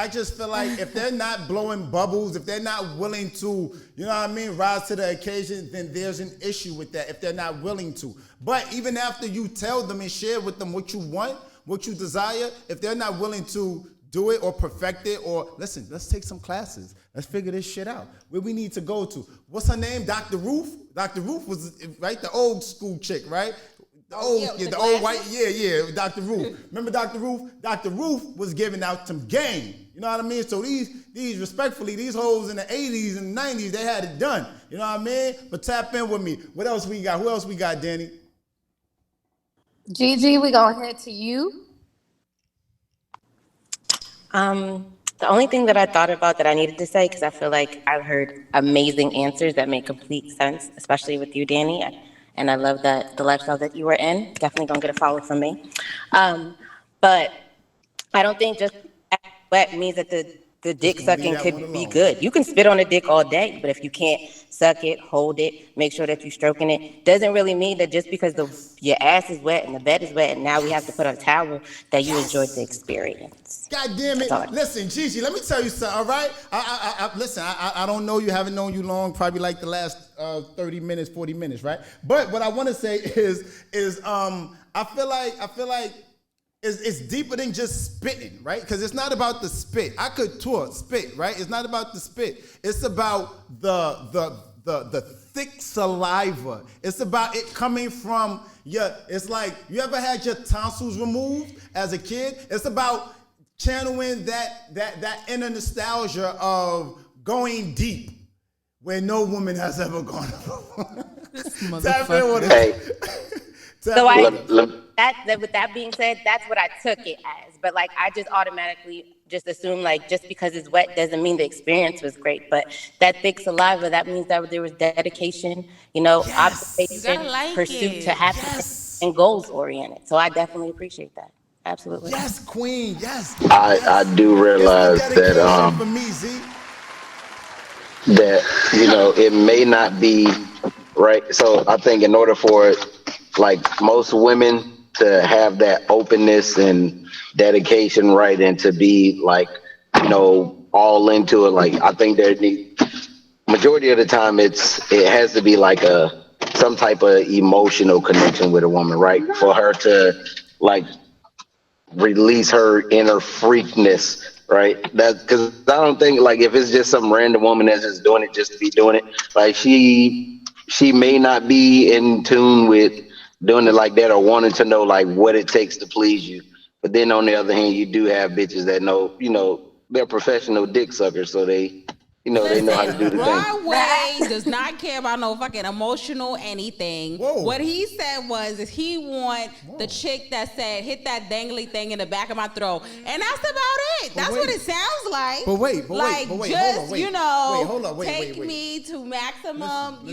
if they're not blowing bubbles, if they're not willing to, you know what I mean, rise to the occasion, then there's an issue with that if they're not willing to. But even after you tell them and share with them what you want, what you desire, if they're not willing to do it or perfect it, or listen, let's take some classes. Let's figure this shit out. Where we need to go to. What's her name? Dr. Ruth? Dr. Ruth was, right, the old school chick, right? The old white, Dr. Ruth. Remember Dr. Ruth? Dr. Ruth was giving out some game. You know what I mean? So these respectfully, these hoes in the 80s and 90s, they had it done. You know what I mean? But tap in with me. What else we got? Who else we got, Danny? Gigi, we gonna head to you. The only thing that I thought about that I needed to say, because I feel like I've heard amazing answers that make complete sense, especially with you, Danny. And I love that the lifestyle that you were in. Definitely gonna get a follow from me. But I don't think just wet means that the dick sucking could be good. You can spit on a dick all day, but if you can't suck it, hold it, make sure that you're stroking it, doesn't really mean that just because your ass is wet and the bed is wet and now we have to put on a towel that you enjoyed the experience. God damn it. Listen, Gigi, let me tell you something, all right? Listen, I don't know you, haven't known you long, probably like the last 30 minutes, 40 minutes, right? But what I want to say is I feel like it's deeper than just spitting, right? Because it's not about the spit. I could spit, right? It's not about the spit. It's about the thick saliva. It's about it coming from it's like, you ever had your tonsils removed as a kid? It's about channeling that inner nostalgia of going deep where no woman has ever gone before. Tap in with it. So with that being said, that's what I took it as. But like, I just automatically just assumed like, just because it's wet doesn't mean the experience was great. But that thick saliva, that means that there was dedication, observation, pursuit to happiness, and goals oriented. So I definitely appreciate that. Absolutely. Yes, Queen. Yes. I do realize that for me, Z. That it may not be right. So I think in order for like most women to have that openness and dedication, right, and to be like all into it, like I think majority of the time it has to be like some type of emotional connection with a woman, right, for her to like release her inner freakness, right? That because I don't think like if it's just some random woman that's just doing it just to be doing it, like she may not be in tune with doing it like that or wanting to know like what it takes to please you. But then on the other hand, you do have bitches that know, they're professional dick suckers, so they know how to do the thing. Broadway does not care about no fucking emotional anything. Whoa. What he said is he want the chick that said, hit that dangly thing in the back of my throat. And that's about it. That's what it sounds like. But wait, just, hold on, take me to maximum,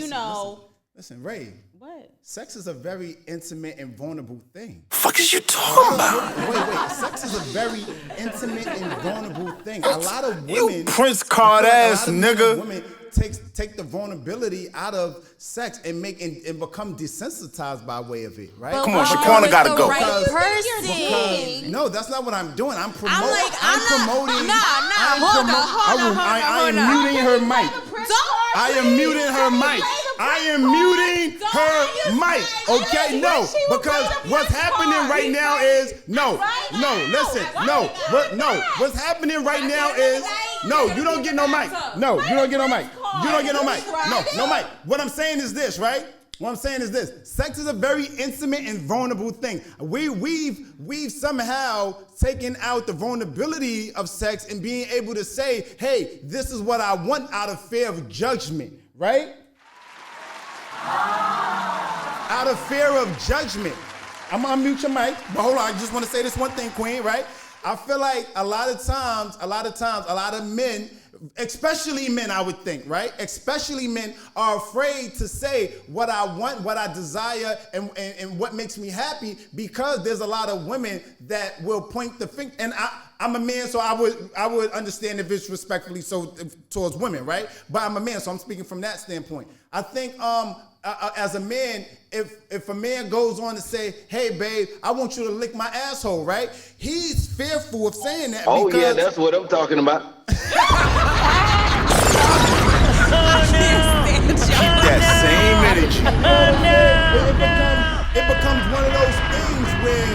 Listen, Ray. What? Sex is a very intimate and vulnerable thing. Fuck is you talking about? Wait. Sex is a very intimate and vulnerable thing. A lot of women, You Prince card ass nigga. Women take the vulnerability out of sex and become desensitized by way of it, right? Come on, Shaquana gotta go. Because no, that's not what I'm doing. I'm promoting. I am muting her mic. I am muting her mic. I am muting her mic. Okay, no, because what's happening right now is What's happening right now is you don't get no mic. No, you don't get no mic. You don't get no mic. No mic. What I'm saying is this, right? What I'm saying is this: sex is a very intimate and vulnerable thing. We've somehow taken out the vulnerability of sex and being able to say, hey, this is what I want out of fear of judgment, right? Out of fear of judgment. I'm gonna mute your mic, but hold on, I just want to say this one thing, Queen, right? I feel like a lot of times, a lot of men, especially men, I would think, right? Especially men are afraid to say what I want, what I desire, and what makes me happy, because there's a lot of women that will point the finger. And I'm a man, so I would understand if it's respectfully so towards women, right? But I'm a man, so I'm speaking from that standpoint. I think as a man, if a man goes on to say, hey, babe, I want you to lick my asshole, right? He's fearful of saying that. Oh, yeah, that's what I'm talking about. That same energy. It becomes one of those things where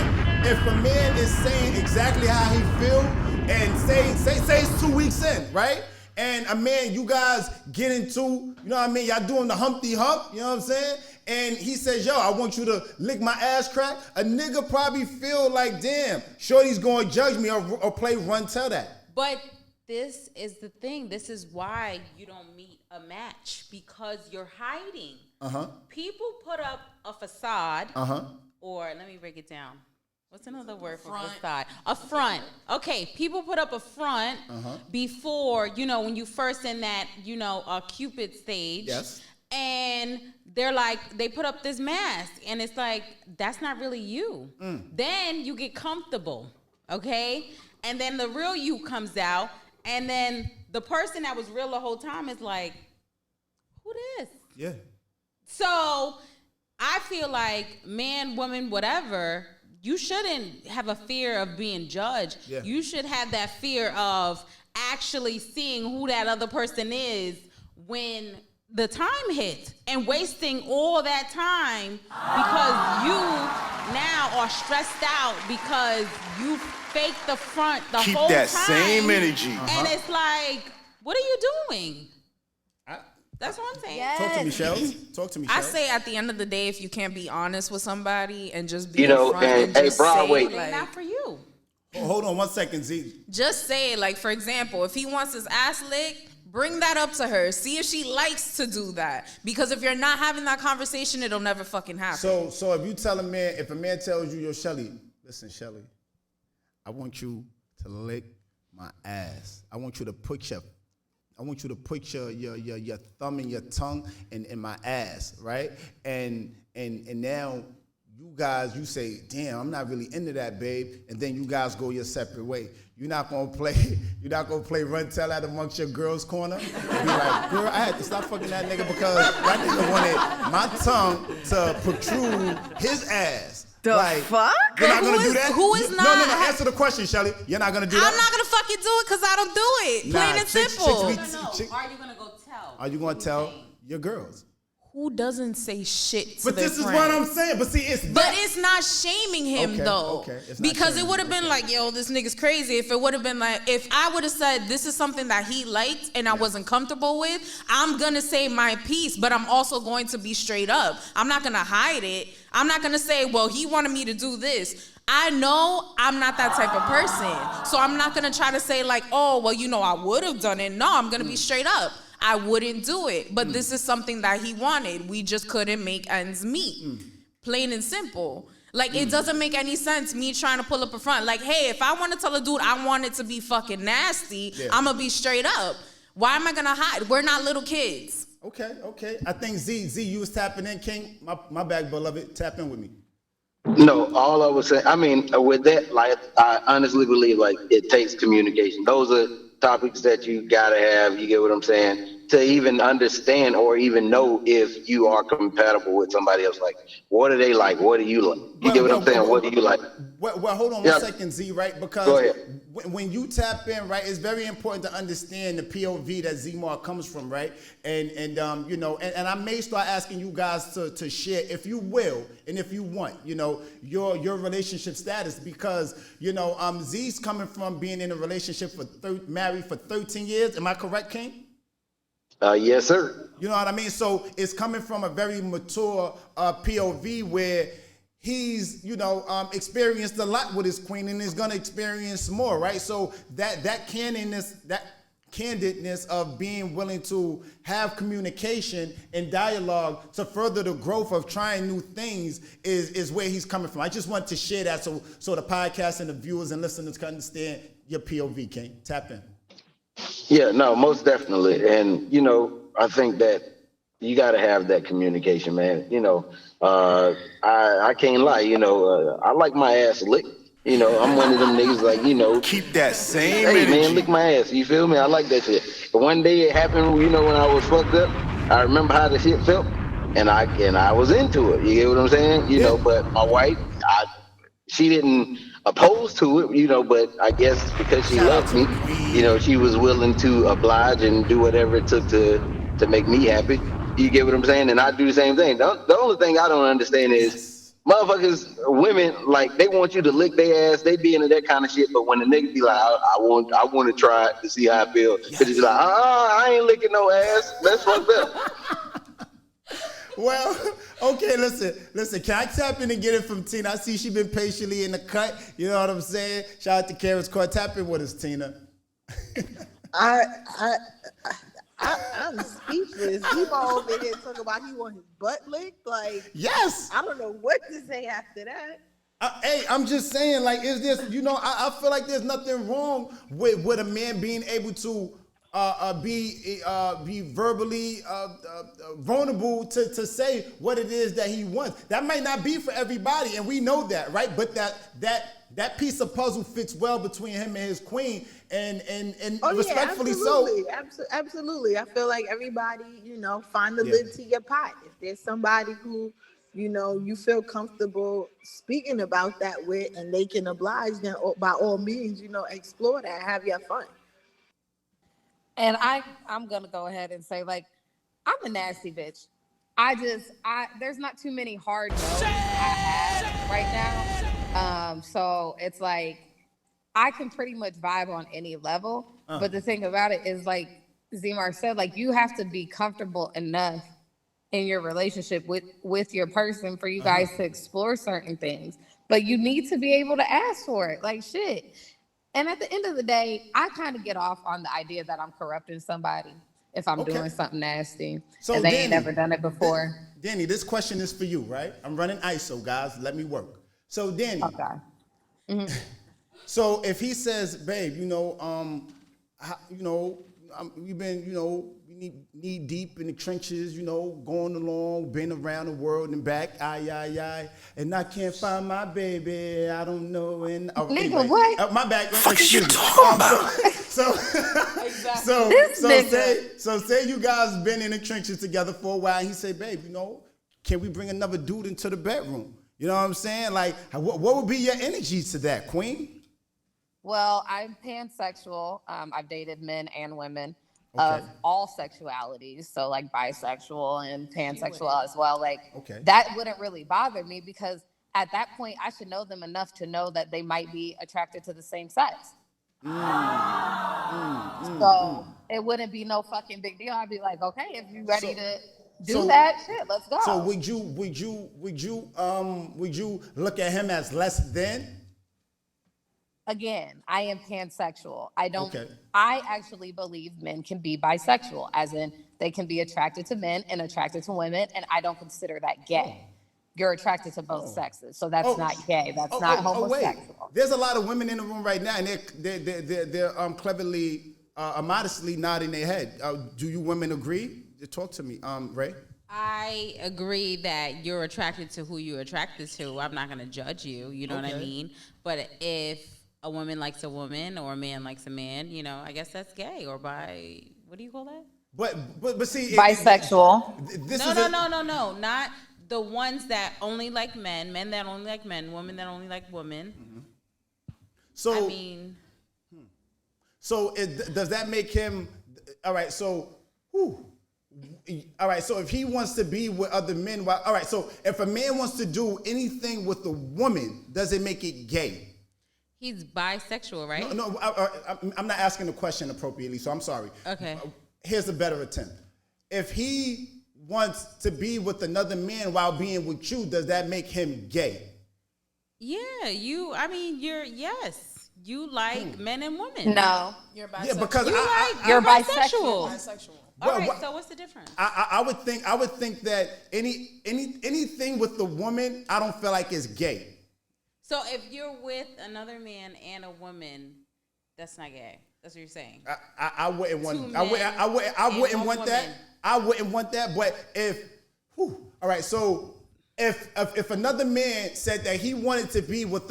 if a man is saying exactly how he feels, and say it's 2 weeks in, right? And a man, you guys get into, you know what I mean? Y'all doing the Humpty Hump, you know what I'm saying? And he says, yo, I want you to lick my ass crack. A nigga probably feel like, damn, shorty's gonna judge me or play run tell that. But this is the thing. This is why you don't meet a match, because you're hiding. People put up a facade, or let me break it down. What's another word for facade? A front. Okay, people put up a front before, when you first in that, Cupid stage. Yes. And they're like, they put up this mask, and it's like, that's not really you. Then you get comfortable, okay? And then the real you comes out, and then the person that was real the whole time is like, who this? Yeah. So I feel like man, woman, whatever, you shouldn't have a fear of being judged. Yeah. You should have that fear of actually seeing who that other person is when the time hits, and wasting all that time because you now are stressed out because you faked the front the Keep whole that time. same energy. And it's like, what are you doing? That's what I'm saying. Talk to me, Shells. Talk to me, I Shells. say at the end of the day, if you can't be honest with somebody and just be You know, upfront and hey, just Broadway. say, like, Not for you. Hold on 1 second, Z. just say, like, for example, if he wants his ass licked, bring that up to her. See if she likes to do that. Because if you're not having that conversation, it'll never fucking happen. So if you tell a man, if a man tells you, yo, Shelly, listen, Shelly, I want you to lick my ass. I want you to put your thumb and your tongue in my ass, right? And now you say, damn, I'm not really into that, babe. And then you guys go your separate way. You're not gonna play run tell that amongst your girls' corner. And be like, girl, I had to stop fucking that nigga because that nigga wanted my tongue to protrude his ass. The fuck? You're not gonna do that? who is not- No. Answer the question, Shelly. You're not gonna do that? I'm not going to fucking do it because I don't do it. Plain and simple. Are you gonna go tell? Are you gonna tell your girls? Who doesn't say shit to But their this is friend? what I'm saying. But see, it's not shaming him Okay, though. okay. It's not Because it shaming would have him, been like, yo, this nigga's crazy. If it would have been like, if I would have said this is something that he liked and I wasn't comfortable with, I'm gonna say my piece, but I'm also going to be straight up. I'm not gonna hide it. I'm not gonna say, well, he wanted me to do this. I know I'm not that type of person. So I'm not gonna try to say like, oh, well, I would have done it. No, I'm gonna be straight up. I wouldn't do it. But this is something that he wanted. We just couldn't make ends meet. Plain and simple. Like, it doesn't make any sense me trying to pull up a front. Like, hey, if I want to tell a dude I want it to be fucking nasty, I'm going to be straight up. Why am I going to hide? We're not little kids. Okay. I think Z, you was tapping in, King. My bag, beloved. Tap in with me. No, all I was saying, I mean, with that, like, I honestly believe, like, it takes communication. Those are topics that you gotta have, you get what I'm saying, to even understand or even know if you are compatible with somebody else. Like, what are they like? What do you like? You get what I'm saying? What do you like? Well, hold on 1 second, Z, right? Because Go ahead. When you tap in, right, it's very important to understand the POV that Z-Mark comes from, right? And I may start asking you guys to share, if you will, and if you want, your relationship status, because, Z's coming from being in a relationship married for 13 years. Am I correct, King? Yes, sir. You know what I mean? So it's coming from a very mature POV where he's, experienced a lot with his queen and is gonna experience more, right? So that candidness of being willing to have communication and dialogue to further the growth of trying new things is where he's coming from. I just want to share that so the podcast and the viewers and listeners can understand your POV, King. Tap in. Yeah, no, most definitely. And, I think that you got to have that communication, man. I can't lie, I like my ass licked. I'm one of them niggas like, Keep that same hey, energy. man, lick my ass. You feel me? I like that shit. But one day it happened, when I was fucked up. I remember how the shit felt, and I was into it. You get what I'm saying? But my wife, she didn't oppose to it, but I guess because she loved me, she was willing to oblige and do whatever it took to make me happy. You get what I'm saying? And I do the same thing. The only thing I don't understand is motherfuckers, women, like, they want you to lick their ass. They be into that kind of shit. But when the nigga be like, I want to try it to see how I feel. Because he's like, I ain't licking no ass. That's fucked up. Well, okay, listen. Can I tap in and get it from Tina? I see she been patiently in the cut. You know what I'm saying? Shout out to Karen's Court. Tap in with us, Tina. I'm speechless. He over there talking about he want his butt licked. Like, yes. I don't know what to say after that. I'm just saying, like, is this, I feel like there's nothing wrong with a man being able to be verbally vulnerable to say what it is that he wants. That might not be for everybody, and we know that, right? But that piece of puzzle fits well between him and his queen, and respectfully absolutely. so. Absolutely. I feel like everybody, find the lid to your pot. If there's somebody who, you feel comfortable speaking about that with, and they can oblige, then by all means, explore that, have your fun. And I'm gonna go ahead and say, like, I'm a nasty bitch. There's not too many hard no's I have right now. So it's like I can pretty much vibe on any level. But the thing about it is, like Zmar said, like, you have to be comfortable enough in your relationship with your person for you guys to explore certain things. But you need to be able to ask for it. Like, shit. And at the end of the day, I kind of get off on the idea that I'm corrupting somebody if I'm doing something nasty. So and they ain't never done it before. Danny, this question is for you, right? I'm running ISO, guys. Let me work. So, Danny. Okay. Mm-hmm. So if he says, babe, we've been, knee deep in the trenches, going along, been around the world and back, and I can't find my baby, I don't know, and nigga, anyway, what? My bad. What are you talking about? So say you guys been in the trenches together for a while, and he say, babe, can we bring another dude into the bedroom? You know what I'm saying? Like, what would be your energy to that, Queen? Well, I'm pansexual. I've dated men and women of all sexualities. So like bisexual and pansexual as well. Like that wouldn't really bother me because at that point I should know them enough to know that they might be attracted to the same sex. So it wouldn't be no fucking big deal. I'd be like, okay, if you're ready to do that, shit, let's go. So would you look at him as less than? Again, I am pansexual. I actually believe men can be bisexual, as in they can be attracted to men and attracted to women, and I don't consider that gay. You're attracted to both sexes, so that's not gay. That's not homosexual. There's a lot of women in the room right now, and they're cleverly, modestly nodding their head. Do you women agree? Talk to me, Ray. I agree that you're attracted to who you're attracted to. I'm not going to judge you, you know what I mean? But if a woman likes a woman or a man likes a man, I guess that's gay or what do you call that? But see, bisexual. No, not the ones that only like men that only like men, women that only like women. Mm-hmm. So I mean, does that make him all right? So, all right. So if he wants to be with other men, all right. So if a man wants to do anything with a woman, does it make it gay? He's bisexual, right? No, I'm not asking the question appropriately, so I'm sorry. Okay. Here's a better attempt. If he wants to be with another man while being with you, does that make him gay? Yeah, you like men and women. No, you're bisexual. Yeah, because you're bisexual. All right, so what's the difference? I would think that anything with the woman, I don't feel like is gay. So if you're with another man and a woman, that's not gay. That's what you're saying. I wouldn't want. I wouldn't want that. I wouldn't want that. But all right. So if another man said that he wanted to be with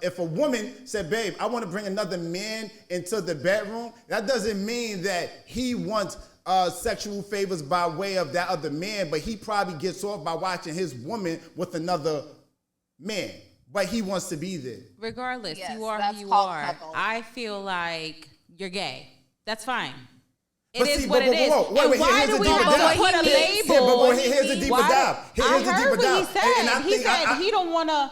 if a woman said, babe, I want to bring another man into the bedroom, that doesn't mean that he wants sexual favors by way of that other man, but he probably gets off by watching his woman with another man. But he wants to be there. Regardless, you are who you are. Couple. I feel like you're gay. That's fine. It is what it is. Why do we have to put a label? Here's a deeper dive. I heard what he said. He said he don't want to,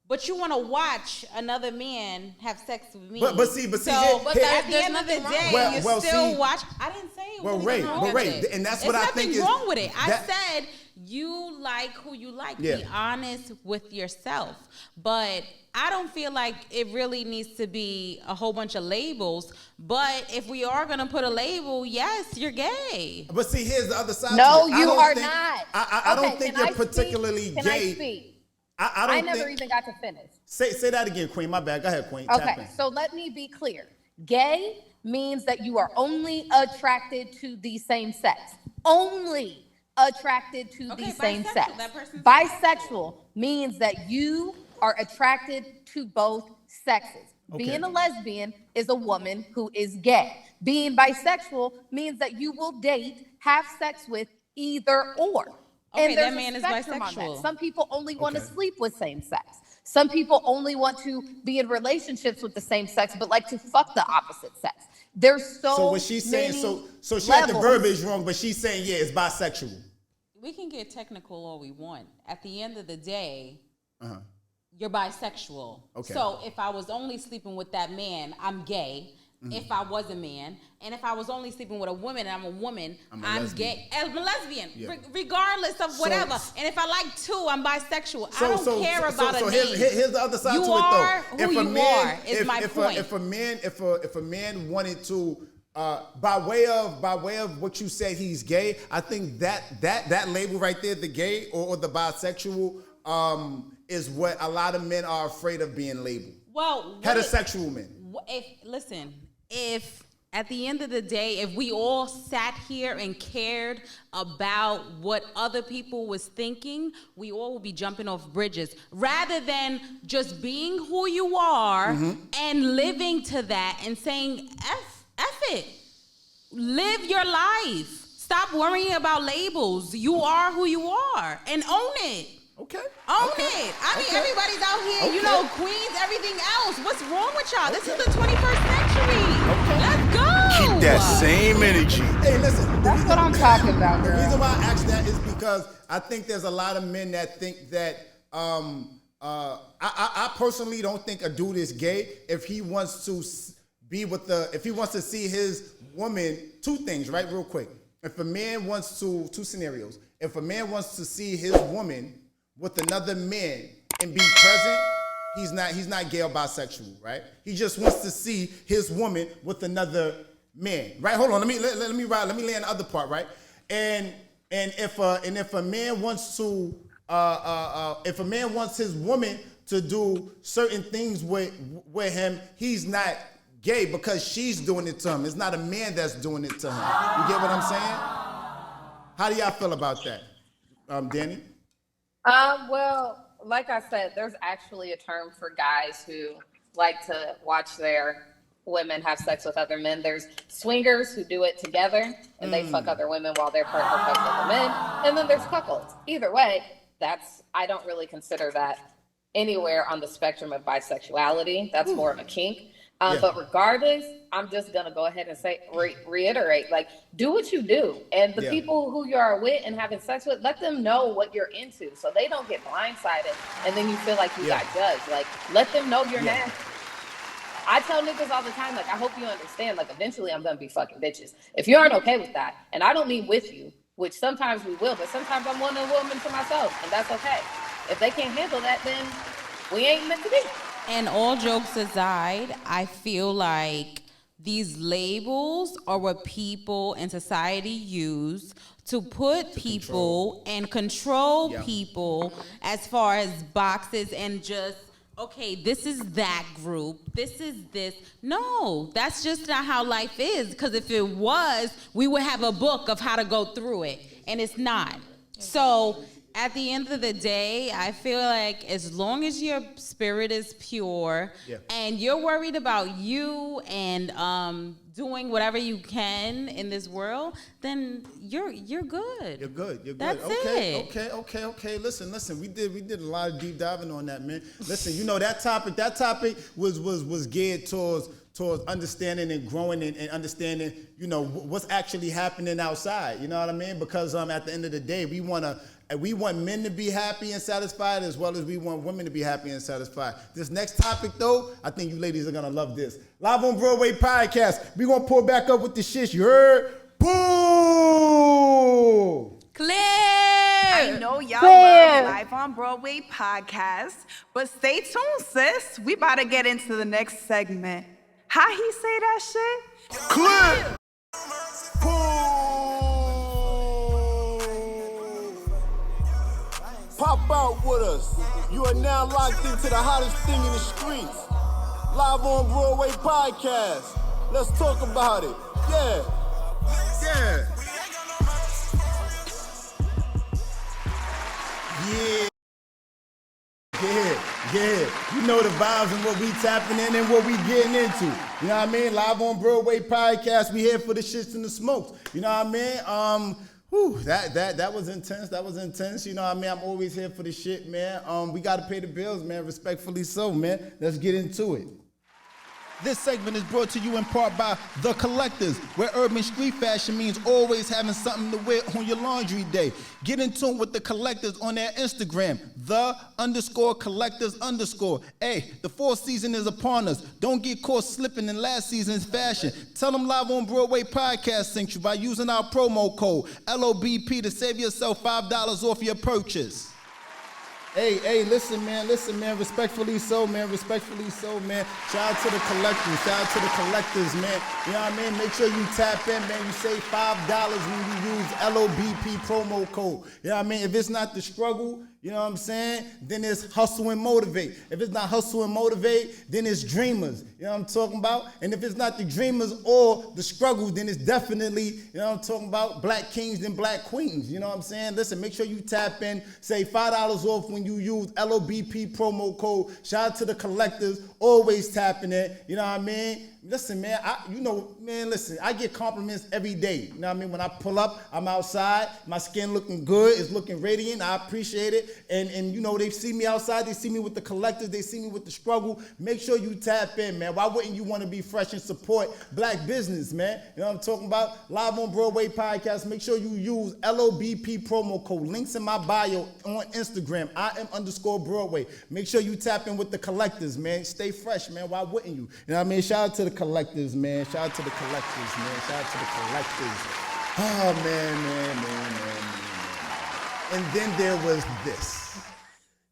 but you want to watch another man have sex with me. But at the end of the day, you still watch. I didn't say it was wrong with it. And that's what I think is. There's nothing wrong with it. I said you like who you like. Yeah. Be honest with yourself. But I don't feel like it really needs to be a whole bunch of labels. But if we are going to put a label, yes, you're gay. But see, here's the other side. No, you are not. I don't think you're particularly gay. Can I speak? I never even got to finish. Say that again, Queen. My bad. Go ahead, Queen. Okay, so let me be clear. Gay means that you are only attracted to the same sex. Only attracted to the same sex. Bisexual means that you are attracted to both sexes. Okay. Being a lesbian is a woman who is gay. Being bisexual means that you will date, have sex with either or. Okay, And there's that man a is spectrum on bisexual. that. Some people only want to sleep with same sex. Some people only want to be in relationships with the same sex, but like to fuck the opposite sex. There's so what she's saying, many so she had the levels. verbiage wrong, but she's saying, yeah, it's bisexual. We can get technical all we want. At the end of the day, Uh-huh. you're bisexual. Okay. So if I was only sleeping with that man, I'm gay. If I was a man, and if I was only sleeping with a woman and I'm a woman, I'm gay. I'm a lesbian, regardless of whatever. And if I like two, I'm bisexual. I don't care about a name. Here's the other side you to it, though. are who you are. Is my point. If a man wanted to, by way of what you said, he's gay. I think that label right there, the gay or the bisexual, is what a lot of men are afraid of being labeled. Well, heterosexual men. If at the end of the day, if we all sat here and cared about what other people was thinking, we all would be jumping off bridges rather than just being who you are and living to that and saying, F it. Live your life. Stop worrying about labels. You are who you are and own it. Okay. Own it. I mean, everybody's out here, you know, queens, everything else. What's wrong with y'all? This is the 21st century. Let's go. Keep that same energy. Hey, listen. That's what I'm talking about, The girl. reason why I asked that is because I think there's a lot of men that think that I personally don't think a dude is gay if he wants to if he wants to see his woman, two things, right, real quick. If a man wants to, two scenarios. If a man wants to see his woman with another man and be present, he's not gay or bisexual, right? He just wants to see his woman with another man, right? Hold on, let me lay in the other part, right? And if a man wants to if a man wants his woman to do certain things with him, he's not gay because she's doing it to him. It's not a man that's doing it to him. You get what I'm saying? How do y'all feel about that, Danny? Well, like I said, there's actually a term for guys who like to watch their women have sex with other men. There's swingers who do it together and they fuck other women while their partner fucks other men. And then there's cuckolds. Either way, I don't really consider that anywhere on the spectrum of bisexuality. That's more of a kink. But regardless, I'm just going to go ahead and say, reiterate, like, do what you do. And the people who you are with and having sex with, let them know what you're into so they don't get blindsided and then you feel like you got judged. Like, let them know you're nasty. I tell niggas all the time, like, I hope you understand, like, eventually I'm going to be fucking bitches. If you aren't okay with that, and I don't mean with you, which sometimes we will, but sometimes I'm one woman for myself, and that's okay. If they can't handle that, then we ain't meant to be. And all jokes aside, I feel like these labels are what people in society use to put people and control people as far as boxes and just, okay, this is that group, this is this. No, that's just not how life is. Because if it was, we would have a book of how to go through it. And it's not. So at the end of the day, I feel like as long as your spirit is pure and you're worried about you and doing whatever you can in this world, then you're good. You're good. You're good. That's Okay. Listen. We did a lot of deep diving on that, man. Listen, you know that topic was geared towards understanding and growing and understanding, you know, what's actually happening outside. You know what I mean? Because at the end of the day, we want men to be happy and satisfied as well as we want women to be happy and satisfied. This next topic, though, I think you ladies are going to love this. Live on Broadway Podcast. We're going to pull back up with the shit. You heard? Boo! Clear! I know y'all love Live on Broadway Podcast, but stay tuned, sis. We about to get into the next segment. How he say that shit? Clear! Pop out with us. You are now locked into the hottest thing in the streets. Live on Broadway Podcast. Let's talk about it. Yeah. Yeah. Yeah. You know the vibes and what we tapping in and what we getting into. You know what I mean? Live on Broadway Podcast. We here for the shits and the smokes. You know what I mean? That was intense. That was intense. You know what I mean? I'm always here for the shit, man. We got to pay the bills, man. Respectfully so, man. Let's get into it. This segment is brought to you in part by The Collectors, where urban street fashion means always having something to wear on your laundry day. Get in tune with The Collectors on their Instagram, _collectors_. Hey, the fall season is upon us. Don't get caught slipping in last season's fashion. Tell them Live on Broadway Podcast sent you by using our promo code LOBP to save yourself $5 off your purchase. Hey, listen, man, respectfully so, man. Shout out to the collectors, man. You know what I mean? Make sure you tap in, man. You save $5 when you use LOBP promo code. You know what I mean? If it's not the struggle, you know what I'm saying? Then it's hustle and motivate. If it's not hustle and motivate, then it's dreamers. You know what I'm talking about? And if it's not the dreamers or the struggle, then it's definitely, you know what I'm talking about, black kings and black queens. You know what I'm saying? Listen, make sure you tap in. Save $5 off when you use LOBP promo code. Shout out to the collectors. Always tapping it. You know what I mean? Listen, man, I get compliments every day. You know what I mean? When I pull up, I'm outside, my skin looking good, it's looking radiant, I appreciate it. And you know, they see me outside, they see me with the collectors, they see me with the struggle. Make sure you tap in, man. Why wouldn't you want to be fresh and support black business, man? You know what I'm talking about? Live on Broadway Podcast, make sure you use LOBP promo code. Links in my bio on Instagram, @IM_Broadway. Make sure you tap in with the collectors, man. Stay fresh, man. Why wouldn't you? You know what I mean? Shout out to the collectors, man. Oh, man. And then there was this.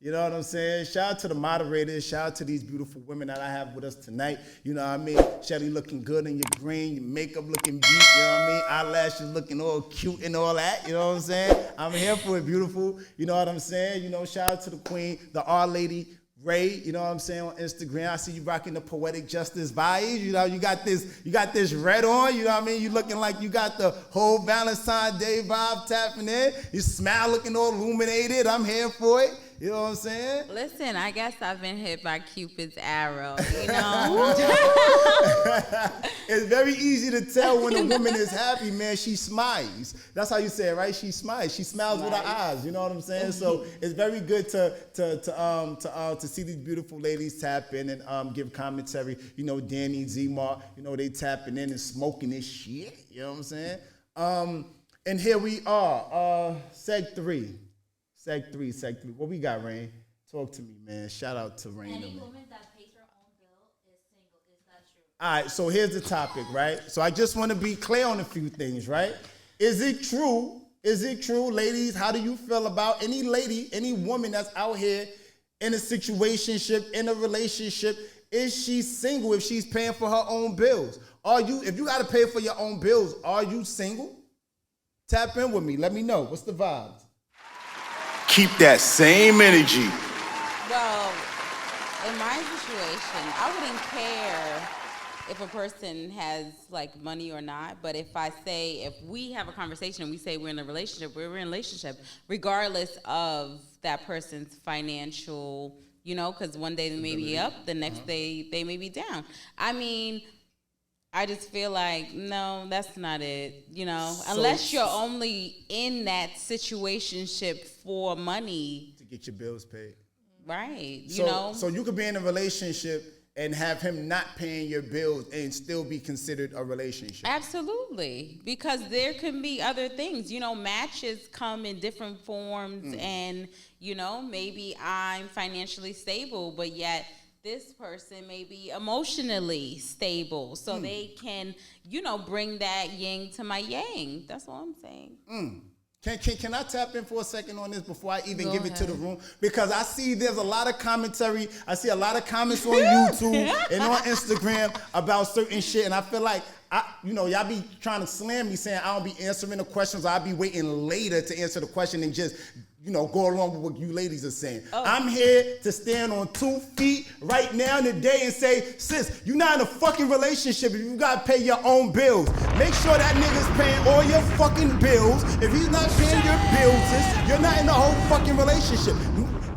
You know what I'm saying? Shout out to the moderators. Shout out to these beautiful women that I have with us tonight. You know what I mean? Shelly looking good in your green, your makeup looking deep, you know what I mean? Eyelashes looking all cute and all that, you know what I'm saying? I'm here for it, beautiful. You know what I'm saying? You know, shout out to the queen, the Our Lady Ray, you know what I'm saying, on Instagram. I see you rocking the poetic justice vibes. You know, you got this red on, you know what I mean? You looking like you got the whole Valentine's Day vibe tapping in. You smile looking all illuminated. I'm here for it. You know what I'm saying? Listen, I guess I've been hit by Cupid's arrow, you know? It's very easy to tell when a woman is happy, man. She smiles. That's how you say it, right? She smiles. She smiles with her eyes. You know what I'm saying? So it's very good to see these beautiful ladies tap in and give commentary. You know, Danny, Z-Mark, you know, they tapping in and smoking this shit. You know what I'm saying? And here we are, Seg 3. What we got, Rain? Talk to me, man. Shout out to Rain. Any woman that pays her own bill is single. Is that true? All right, so here's the topic, right? So I just want to be clear on a few things, right? Is it true, ladies? How do you feel about any lady, any woman that's out here in a situationship, in a relationship? Is she single if she's paying for her own bills? If you got to pay for your own bills, are you single? Tap in with me. Let me know. What's the vibes? Keep that same energy. Well, in my situation, I wouldn't care if a person has like money or not, but if we have a conversation and we say we're in a relationship, regardless of that person's financial, you know, because one day they may be up, the next day they may be down. I mean, I just feel like, no, that's not it, you know, unless you're only in that situationship for money. To get your bills paid. Right, you know. So you could be in a relationship and have him not paying your bills and still be considered a relationship. Absolutely, because there can be other things, you know, matches come in different forms and, you know, maybe I'm financially stable, but yet this person may be emotionally stable, so they can, you know, bring that yin to my yang. That's all I'm saying. Can I tap in for a second on this before I even give it to the room? Because I see there's a lot of commentary. I see a lot of comments on YouTube and on Instagram about certain shit, and I feel like, y'all be trying to slam me saying I don't be answering the questions. I'll be waiting later to answer the question and just go along with what you ladies are saying. I'm here to stand on 2 feet right now in the day and say, sis, you're not in a fucking relationship if you gotta pay your own bills. Make sure that nigga's paying all your fucking bills. If he's not paying your bills, sis, you're not in the whole fucking relationship.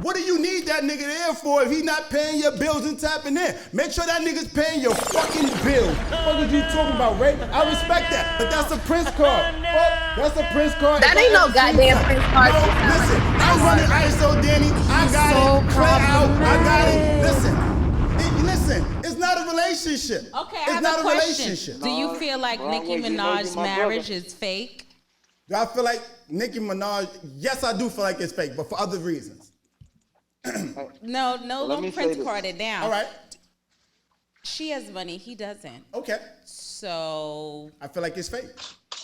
What do you need that nigga there for if he's not paying your bills and tapping in? Make sure that nigga's paying your fucking bills. What are you talking about, Ray? I respect that, but that's a Prince card. Fuck, that's a Prince card. That ain't no goddamn Prince card. No, listen, I'm running ISO, Danny. I got it. Play out. I got it. Listen, it's not a relationship. Okay, it's I have not a a question. relationship. Do you feel like Nicki Minaj's marriage is fake? Do I feel like Nicki Minaj? Yes, I do feel like it's fake, but for other reasons. No, don't Prince card it down. All right. She has money, he doesn't. Okay. So I feel like it's fake.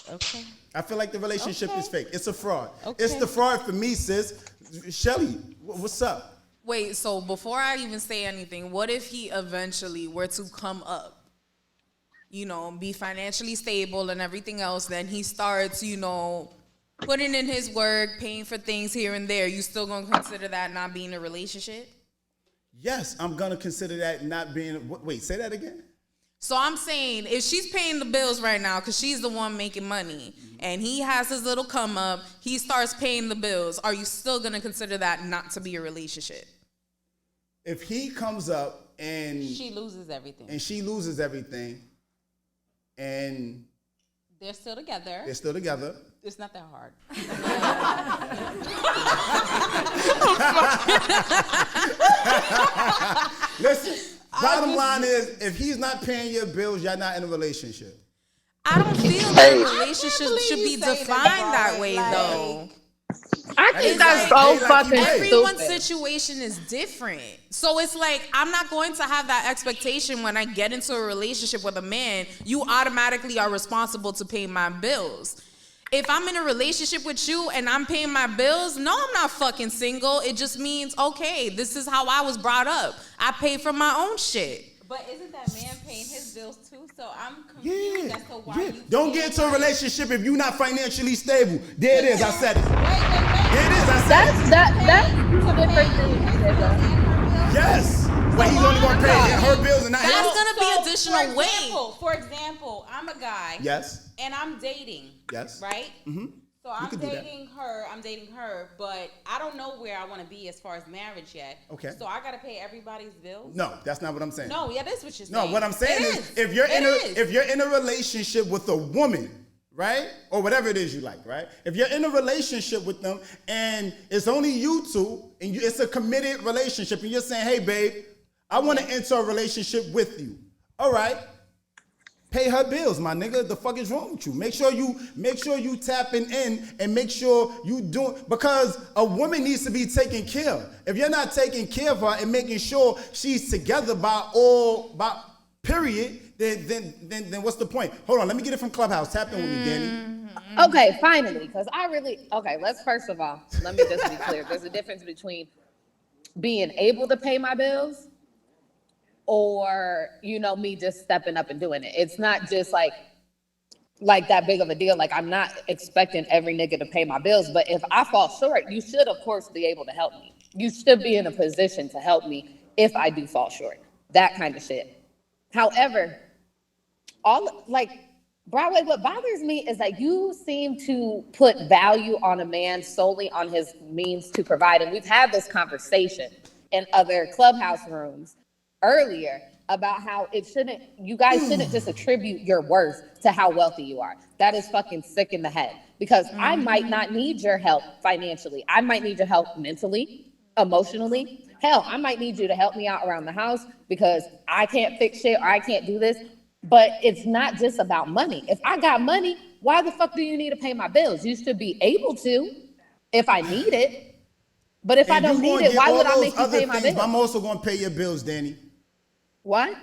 Okay. I feel like the relationship is fake. It's a fraud. Okay. It's the fraud for me, sis. Shelly, what's up? Wait, so before I even say anything, what if he eventually were to come up, be financially stable and everything else, then he starts, putting in his work, paying for things here and there, you still gonna consider that not being a relationship? Yes, I'm gonna consider that not being. Wait, say that again. So I'm saying, if she's paying the bills right now, because she's the one making money, and he has his little come up, he starts paying the bills, are you still gonna consider that not to be a relationship? If he comes up and she loses everything, and they're still together. It's not that hard. Listen, bottom line is, if he's not paying your bills, you're not in a relationship. I don't feel that a relationship should be defined that way, though. I think that's so fucking stupid. Everyone's situation is different. So it's like, I'm not going to have that expectation when I get into a relationship with a man, you automatically are responsible to pay my bills. If I'm in a relationship with you and I'm paying my bills, no, I'm not fucking single. It just means, okay, this is how I was brought up. I pay for my own shit. But isn't that man paying his bills too? So I'm confused as to why you don't get into a relationship if you're not financially stable. There it is, I said it. There it is, I said That's two different things. Yes. But he's only going to pay her bills and not his. That's going to be additional weight. For example, I'm a guy. Yes. And I'm dating. Yes. Right? Mm-hmm. So I'm dating her, but I don't know where I want to be as far as marriage yet. Okay. So I got to pay everybody's bills? No, that's not what I'm saying. No, yeah, that's what you're saying. No, what I'm saying is if you're in a relationship with a woman, right? Or whatever it is you like, right? If you're in a relationship with them and it's only you two and it's a committed relationship and you're saying, "Hey babe, I want to enter a relationship with you." All right. Pay her bills, my nigga. The fuck is wrong with you? Make sure you tapping in and make sure you doing, because a woman needs to be taken care of. If you're not taking care of her and making sure she's together by period, then what's the point? Hold on, let me get it from Clubhouse. Tap in with me, Danny. Okay, finally, because let's first of all, let me just be clear. There's a difference between being able to pay my bills or, me just stepping up and doing it. It's not just like that big of a deal. Like, I'm not expecting every nigga to pay my bills, but if I fall short, you should, of course, be able to help me. You should be in a position to help me if I do fall short. That kind of shit. However, Broadway, what bothers me is that you seem to put value on a man solely on his means to provide. And we've had this conversation in other Clubhouse rooms earlier about how you guys shouldn't just attribute your worth to how wealthy you are. That is fucking sick in the head, because I might not need your help financially. I might need your help mentally, emotionally. Hell, I might need you to help me out around the house because I can't fix shit or I can't do this. But it's not just about money. If I got money, why the fuck do you need to pay my bills? You should be able to if I need it. But if I don't need it, why would I make you pay my bills? I'm also going to pay your bills, Danny. What?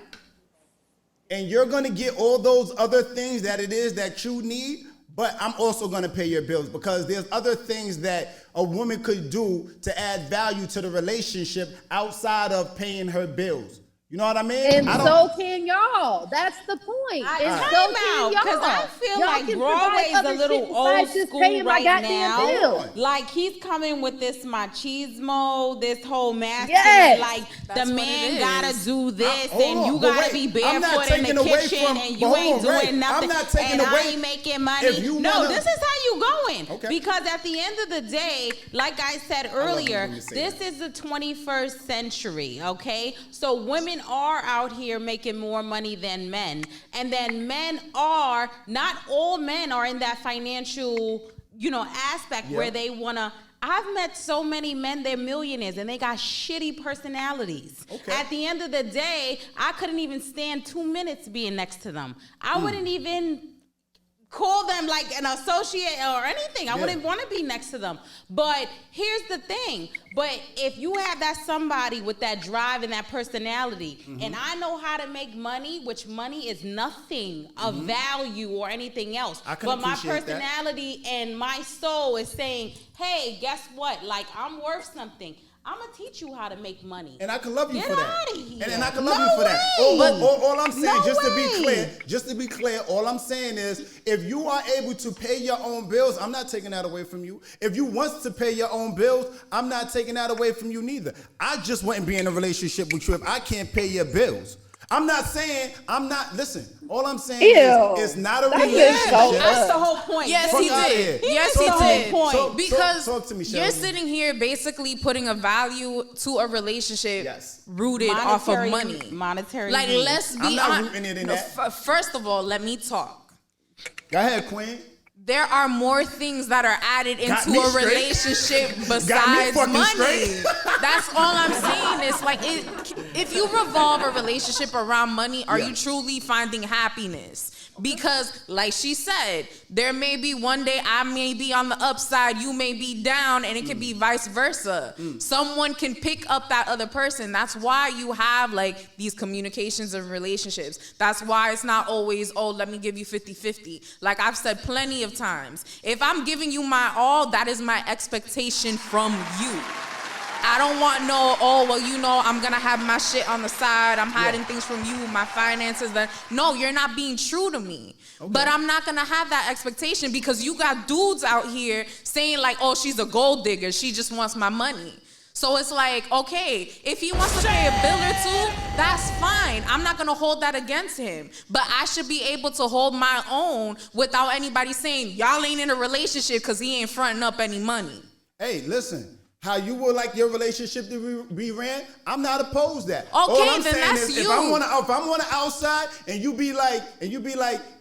And you're going to get all those other things that it is that you need, but I'm also going to pay your bills, because there's other things that a woman could do to add value to the relationship outside of paying her bills. You know what I mean? And so can y'all. That's the point. And so can y'all. Because I feel Y'all like can Broadway's provide a other little shit old besides just school paying my right goddamn now. bills. Like he's coming with this machismo, this whole masculine, Yes. like That's the what man it gotta is. do this Hold and on, you but gotta wait, be I'm not barefoot in the taking away kitchen from- and but you hold ain't on, Ray, doing nothing I'm not taking and away- I ain't making money. if you No, wanna- this is how you going. Okay. Because at the end of the day, like I said earlier, when you say this is the 21st century, okay? So women are out here making more money than men. And then men are, not all men are in that financial, aspect where they wanna. I've met so many men, they're millionaires, and they got shitty personalities. Okay. At the end of the day, I couldn't even stand 2 minutes being next to them. I wouldn't even call them like an associate or anything. I wouldn't want to be next to them. But here's the thing. But if you have that somebody with that drive and that personality, and I know how to make money, which money is nothing of value or anything else. I can But my appreciate that. personality and my soul is saying, hey, guess what? Like, I'm worth something. I'm going to teach you how to make money. And I can love you Get for that. outta here. And I can love No you for that. way. All I'm saying, No just to way. be clear, all I'm saying is, if you are able to pay your own bills, I'm not taking that away from you. If you want to pay your own bills, I'm not taking that away from you neither. I just wouldn't be in a relationship with you if I can't pay your bills. Listen, all I'm saying is it's not a relationship. That's the whole point. Yes, Fuck he outta did. here. Yes, Talk he to me. did. Talk- Because talk to me, you're Shelby. sitting here basically putting a value to a relationship rooted off of money. Monetary. Like, needs. let's be I'm not honest. rooting it in that. First of all, let me talk. Go ahead, Queen. There are more things that are added Got into me a straight. relationship Got me besides fucking money. straight. That's all I'm saying. It's like, if you revolve a relationship around money, are you truly finding happiness? Because, like she said, there may be one day I may be on the upside, you may be down, and it could be vice versa. Someone can pick up that other person. That's why you have like these communications and relationships. That's why it's not always, oh, let me give you 50-50. Like I've said plenty of times, if I'm giving you my all, that is my expectation from you. I don't want I'm going to have my shit on the side. I'm hiding things from you, my finances. No, you're not being true to me. Okay. But I'm not going to have that expectation because you got dudes out here saying like, oh, she's a gold digger. She just wants my money. So it's like, okay, if he wants to pay a bill or two, that's fine. I'm not going to hold that against him. But I should be able to hold my own without anybody saying, y'all ain't in a relationship because he ain't fronting up any money. Hey, listen. How you would like your relationship to be ran? I'm not opposed to that. Okay, all I'm then saying that's is, you. if I'm on the outside and you be like,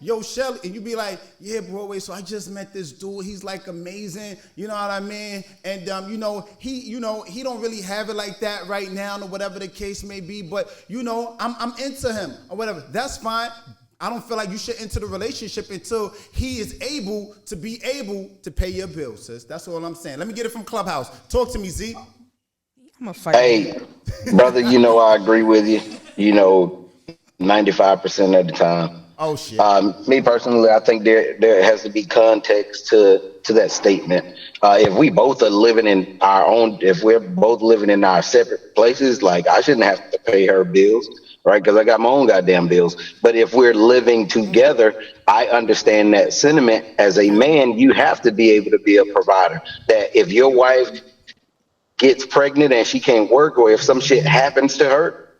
yo, Shelly, and you be like, yeah, Broadway. So I just met this dude. He's like amazing. You know what I mean? And he don't really have it like that right now, or whatever the case may be. But I'm into him or whatever. That's fine. I don't feel like you should enter the relationship until he is able to pay your bills, sis. That's all I'm saying. Let me get it from Clubhouse. Talk to me, Z. I'm a fight. Hey, brother, I agree with you, 95% of the time. Oh, shit. Me personally, I think there has to be context to that statement. If we both are living in if we're both living in our separate places, like I shouldn't have to pay her bills. Right, because I got my own goddamn bills. But if we're living together, I understand that sentiment. As a man, you have to be able to be a provider. That if your wife gets pregnant and she can't work, or if some shit happens to her,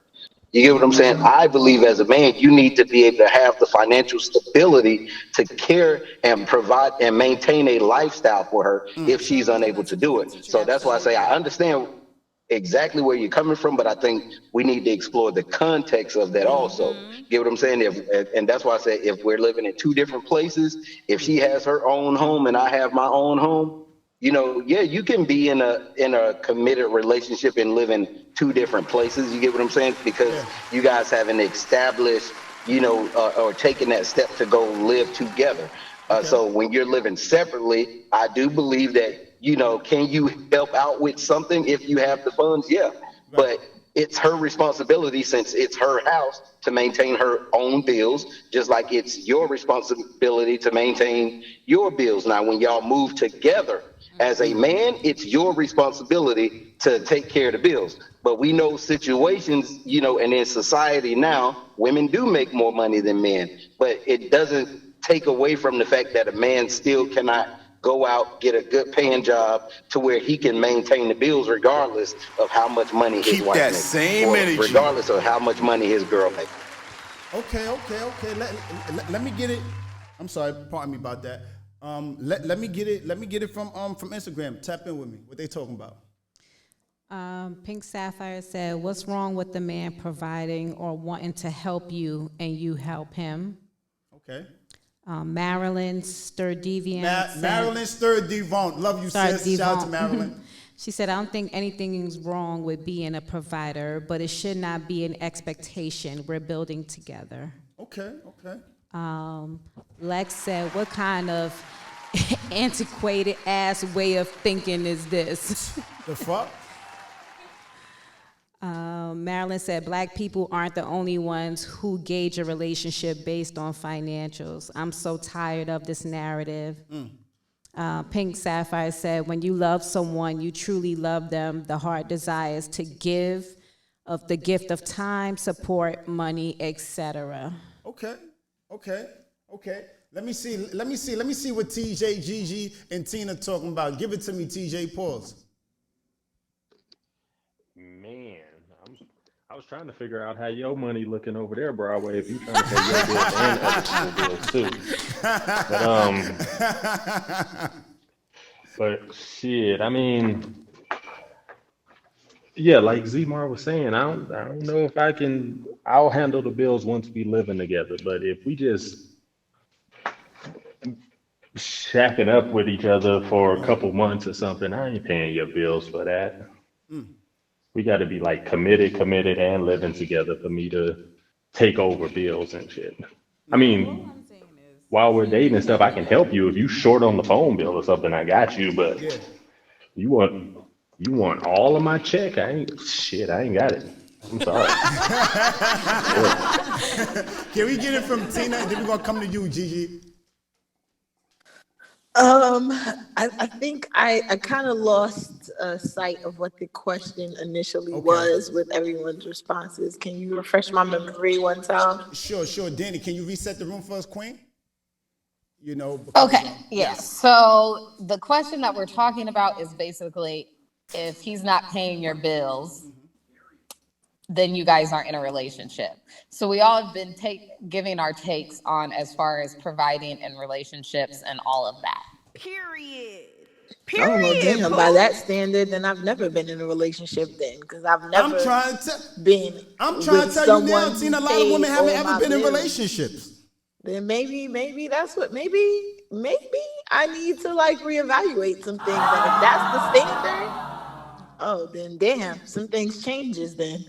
you get what I'm saying? I believe as a man, you need to be able to have the financial stability to care and provide and maintain a lifestyle for her if she's unable to do it. So that's why I say I understand exactly where you're coming from, but I think we need to explore the context of that also. Get what I'm saying? And that's why I say if we're living in two different places, if she has her own home and I have my own home, you can be in a committed relationship and live in two different places. You get what I'm saying? Because you guys haven't established, or taken that step to go live together. So when you're living separately, I do believe that can you help out with something if you have the funds? Yeah. But it's her responsibility, since it's her house, to maintain her own bills, just like it's your responsibility to maintain your bills. Now, when y'all move together as a man, it's your responsibility to take care of the bills. But we know situations, you know, and in society now, women do make more money than men. But it doesn't take away from the fact that a man still cannot go out, get a good paying job to where he can maintain the bills regardless of how much money his wife makes. Same or energy. regardless of how much money his girl makes. Okay. Let me get it. I'm sorry, pardon me about that. Let me get it from Instagram. Tap in with me. What they talking about? Pink Sapphire said, "What's wrong with the man providing or wanting to help you and you help him?" Okay. Marilyn Sturdeviant. Marilyn Sturdeviant. Love you, sis. Shout out to Marilyn. She said, "I don't think anything is wrong with being a provider, but it should not be an expectation. We're building together." Okay. Lex said, "What kind of antiquated ass way of thinking is this?" The fuck? Marilyn said, "Black people aren't the only ones who gauge a relationship based on financials. I'm so tired of this narrative." Pink Sapphire said, "When you love someone, you truly love them. The heart desires to give of the gift of time, support, money, etc." Okay. Let me see what TJ, Gigi, and Tina talking about. Give it to me, TJ. Pause. Man, I was trying to figure out how your money looking over there, Broadway, if you trying to pay your bills and other people's bills too. But shit, I mean, yeah, like Zmar was saying, I don't know if I'll handle the bills once we living together. But if we just shacking up with each other for a couple months or something, I ain't paying your bills for that. We got to be like committed and living together for me to take over bills and shit. I mean, while we're dating and stuff, I can help you if you short on the phone bill or something. I got you, but you want all of my check? I ain't got it. I'm sorry. Can we get it from Tina, and then we're gonna come to you, Gigi? I think I kind of lost sight of what the question initially was with everyone's responses. Can you refresh my memory one time? Sure. Danny, can you reset the room for us, Queen? You know. Okay. Yes. So the question that we're talking about is basically, if he's not paying your bills, then you guys aren't in a relationship. So we all have been giving our takes on as far as providing in relationships and all of that. I don't know, damn, by that standard, then I've never been in a relationship then, because I've never I'm trying to tell you now, Tina, a lot of women haven't ever been in relationships. Then maybe that's what, maybe I need to like reevaluate some things. And if that's the standard, then damn, some things changes then.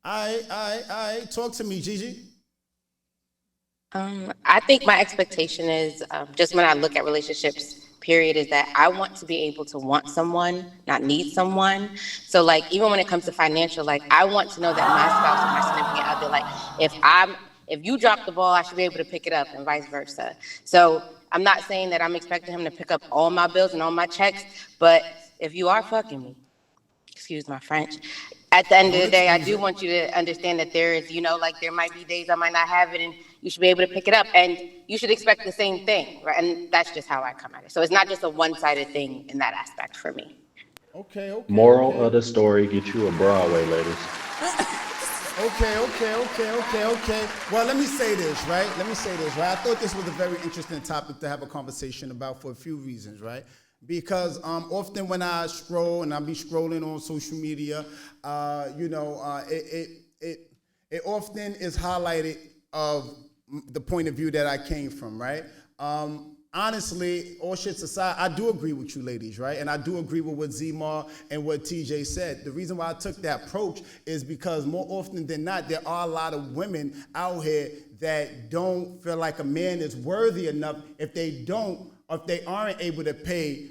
I talk to me, Gigi. I think my expectation is just when I look at relationships, period, is that I want to be able to want someone, not need someone. So like, even when it comes to financial, like I want to know that my spouse or my significant other, like if you drop the ball, I should be able to pick it up and vice versa. So I'm not saying that I'm expecting him to pick up all my bills and all my checks, but if you are fucking me, excuse my French, at the end of the day, I do want you to understand that there is, like there might be days I might not have it and you should be able to pick it up and you should expect the same thing, right? And that's just how I come at it. So it's not just a one-sided thing in that aspect for me. Okay. Moral of the story, get you a Broadway, ladies. Okay. Well, let me say this, right? I thought this was a very interesting topic to have a conversation about for a few reasons, right? Because often when I scroll and I be scrolling on social media, it often is highlighted of the point of view that I came from, right? Honestly, all shits aside, I do agree with you ladies, right? And I do agree with what Zmar and what TJ said. The reason why I took that approach is because more often than not, there are a lot of women out here that don't feel like a man is worthy enough if they aren't able to pay.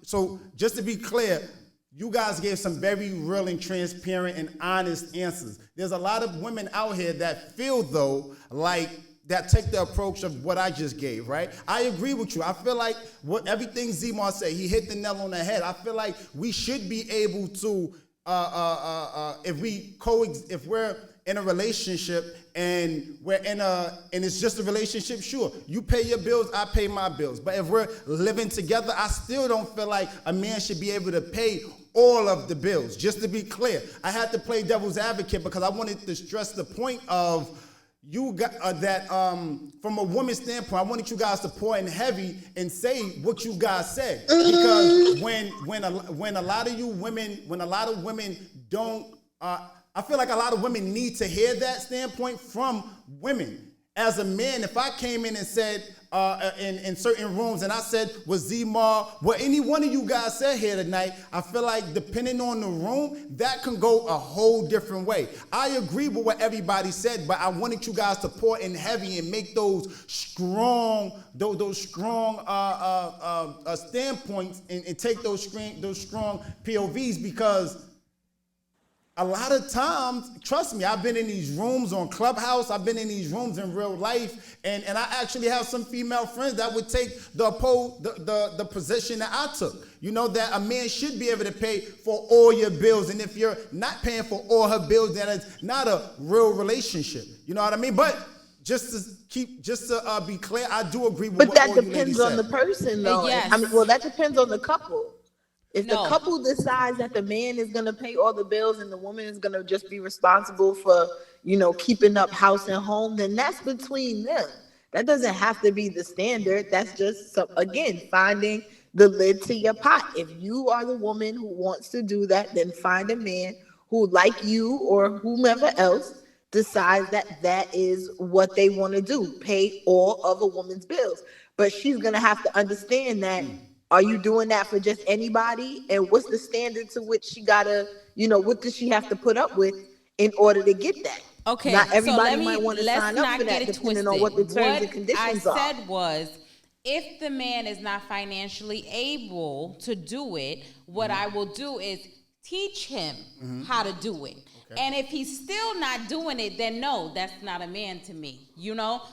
So just to be clear, you guys gave some very real and transparent and honest answers. There's a lot of women out here that feel, though, like that take the approach of what I just gave, right? I agree with you. I feel like what everything Zmar said, he hit the nail on the head. I feel like we should be able to, if we're in a relationship and it's just a relationship, sure, you pay your bills, I pay my bills. But if we're living together, I still don't feel like a man should be able to pay all of the bills. Just to be clear, I had to play devil's advocate because I wanted to stress the point of you got that from a woman's standpoint. I wanted you guys to pour in heavy and say what you guys said, because when a lot of women don't, I feel like a lot of women need to hear that standpoint from women. As a man, if I came in and said in certain rooms and I said what Zmar, what any one of you guys said here tonight, I feel like depending on the room, that can go a whole different way. I agree with what everybody said, but I wanted you guys to pour in heavy and make those strong standpoints and take those strong POVs, because a lot of times, trust me, I've been in these rooms on Clubhouse, I've been in these rooms in real life, and I actually have some female friends that would take the position that I took. You know, that a man should be able to pay for all your bills, and if you're not paying for all her bills, then it's not a real relationship. You know what I mean? But just to be clear, I do agree with what all you ladies said. But that depends on the person, though. Yes. I mean, well, that depends on the couple. If the couple decides that the man is going to pay all the bills and the woman is going to just be responsible for, keeping up house and home, then that's between them. That doesn't have to be the standard. That's just, again, finding the lid to your pot. If you are the woman who wants to do that, then find a man who, like you or whomever else, decides that that is what they want to do, pay all of a woman's bills. But she's going to have to understand that. Are you doing that for just anybody? And what's the standard to which she gotta, what does she have to put up with in order to get that? Okay, not everybody so might want to sign up for that, depending on what the terms and conditions are. What I said was, if the man is not financially able to do it, what I will do is teach him how to do it. Okay. And if he's still not doing it, then no, that's not a man to me,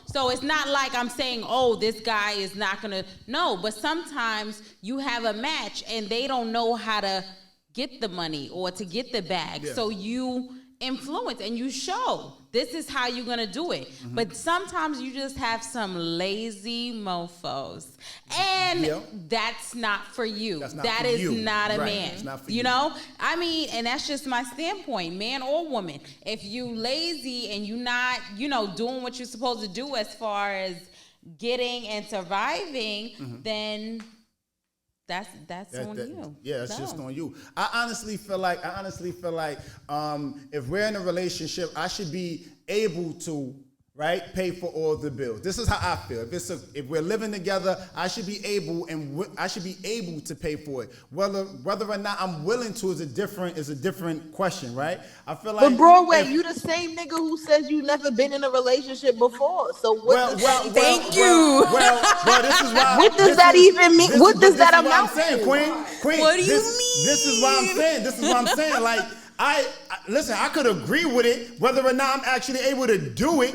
So it's not like I'm saying, oh, this guy is not going to, no. But sometimes you have a match and they don't know how to get the money or to get the bag. Yeah. So you influence and you show this is how you're going to do it. But sometimes you just have some lazy mofos. And that's not for you. That is not a man. It's not for you. I mean, and that's just my standpoint, man or woman. If you lazy and you not, doing what you're supposed to do as far as getting and surviving, then that's on you. Yeah, it's just on you. I honestly feel like if we're in a relationship, I should be able to pay for all the bills. This is how I feel. If we're living together, I should be able to pay for it. Whether or not I'm willing to is a different question, right? I feel like. But Broadway, you the same nigga who says you never been in a relationship before. So thank you. Well, this is why. What does that even mean? What does that amount to? Queen. What do you mean? This is what I'm saying. This is what I'm saying. Like listen, I could agree with it. Whether or not I'm actually able to do it.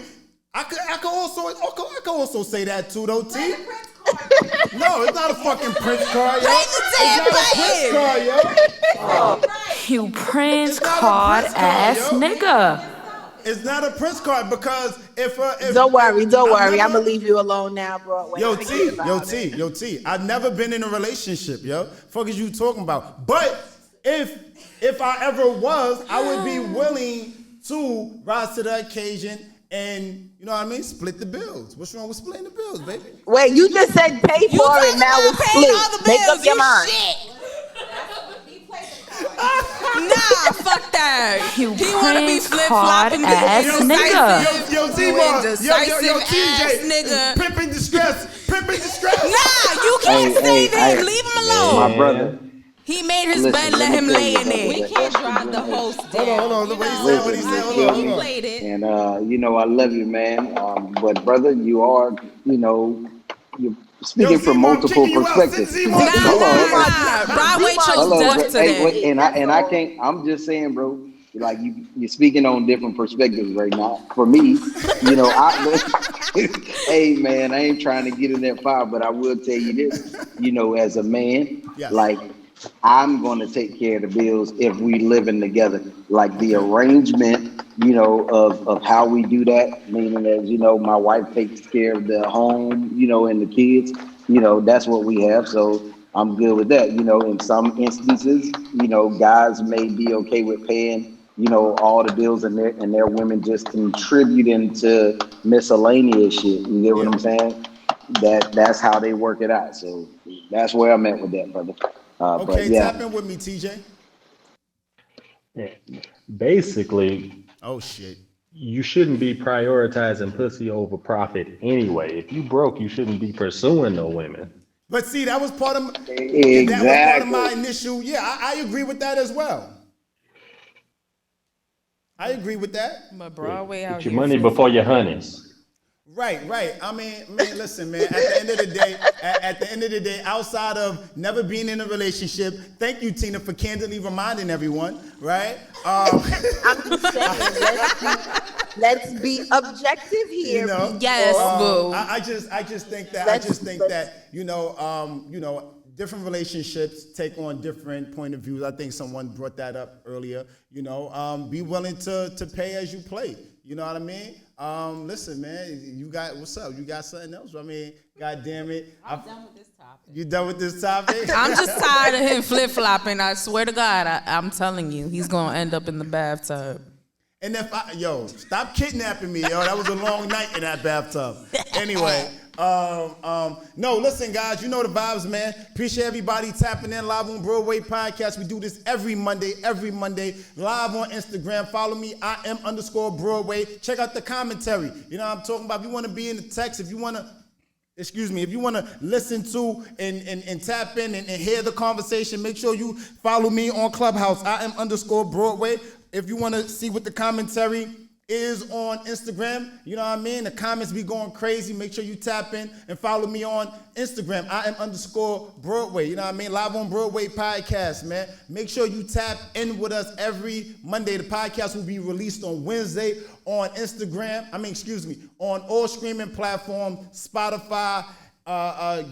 I could also say that too, though, T. No, it's not a fucking Prince card, yo. It's not a Prince card, yo. You Prince card ass nigga. It's not a Prince card because if don't worry. I'm gonna leave you alone now, Broadway. Yo, T. I've never been in a relationship, yo. Fuck is you talking about? But if I ever was, I would be willing to rise to the occasion and, you know what I mean, split the bills. What's wrong with splitting the bills, baby? Wait, you just said pay for it, now it's split. Make up your mind. Nah, fuck that. You Prince card ass nigga. Yo, TJ, nigga. Pimpin' distress. Nah, you can't say that. Leave him alone. My brother. He made his bed, let him lay in it. We can't drive the host down. Hold on. What he said. Hold on. He played it. And, I love you, man. But, brother, you are, you're speaking from multiple perspectives. Nah. Broadway chose death today. And I can't, I'm just saying, bro, like you're speaking on different perspectives right now. For me, hey man, I ain't trying to get in that fire, but I will tell you this, as a man, Yes. like I'm going to take care of the bills if we living together. Like the arrangement, of how we do that, meaning that, my wife takes care of the home, and the kids, that's what we have. So I'm good with that. In some instances, guys may be okay with paying, all the bills and their women just contributing to miscellaneous shit. You get what I'm saying? That's how they work it out. So that's where I'm at with that, brother. Okay, but yeah. tap in with me, TJ. Yeah. Basically, oh shit, you shouldn't be prioritizing pussy over profit anyway. If you broke, you shouldn't be pursuing no women. But see, that was part of exactly. That was part of my initial. Yeah, I agree with that as well. I agree with that. But Broadway out Get your here money before your honeys. Right. I mean, listen, man. At the end of the day, outside of never being in a relationship, thank you, Tina, for candidly reminding everyone. Right. I'm just saying, let's be objective here. Yes, boo. I just think that different relationships take on different point of views. I think someone brought that up earlier. Be willing to pay as you play. You know what I mean? Listen, man, what's up? You got something else? I mean, God damn it. I'm done with this topic. You done with this topic? I'm just tired of him flip-flopping. I swear to God, I'm telling you, he's going to end up in the bathtub. And stop kidnapping me, yo. That was a long night in that bathtub. Anyway, no, listen, guys, you know the vibes, man. Appreciate everybody tapping in live on Broadway Podcast. We do this every Monday, live on Instagram. Follow me, IM_Broadway. Check out the commentary. You know what I'm talking about? If you want to be in the text, if you want to listen to and tap in and hear the conversation, make sure you follow me on Clubhouse, IM_Broadway. If you want to see what the commentary is on Instagram, you know what I mean? The comments be going crazy. Make sure you tap in and follow me on Instagram, IM_Broadway. You know what I mean? Live on Broadway Podcast, man. Make sure you tap in with us every Monday. The podcast will be released on Wednesday on on all streaming platforms, Spotify,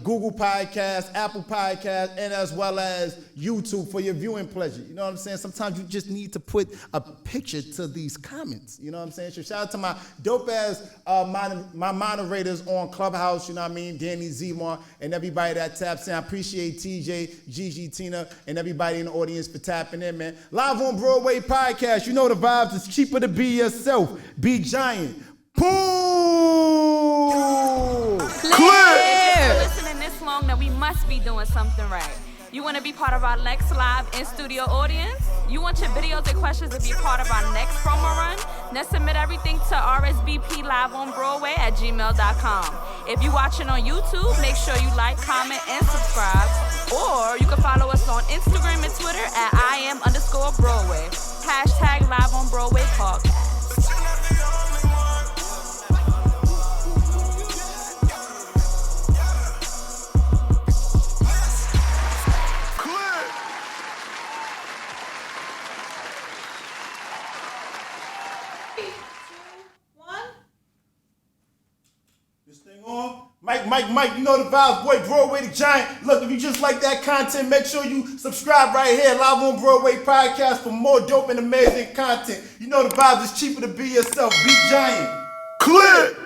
Google Podcast, Apple Podcast, and as well as YouTube for your viewing pleasure. You know what I'm saying? Sometimes you just need to put a picture to these comments. You know what I'm saying? So shout out to my dope ass my moderators on Clubhouse. You know what I mean? Danny Zemar and everybody that taps in. I appreciate TJ, Gigi, Tina, and everybody in the audience for tapping in, man. Live on Broadway Podcast. You know the vibes. It's cheaper to be yourself. Be giant. Boom! Clear! Listening this long, that we must be doing something right. You want to be part of our next live in-studio audience? You want your videos and questions to be part of our next promo run? Then submit everything to rsbpliveonbroadway@gmail.com. If you're watching on YouTube, make sure you like, comment, and subscribe. Or you can follow us on Instagram and Twitter at IM_Broadway. # Live on Broadway Podcast. Mike, you know the vibes, boy, Broadway the Giant. Look, if you just like that content, make sure you subscribe right here, live on Broadway Podcast for more dope and amazing content. You know the vibes, it's cheaper to be yourself. Be giant. Clear!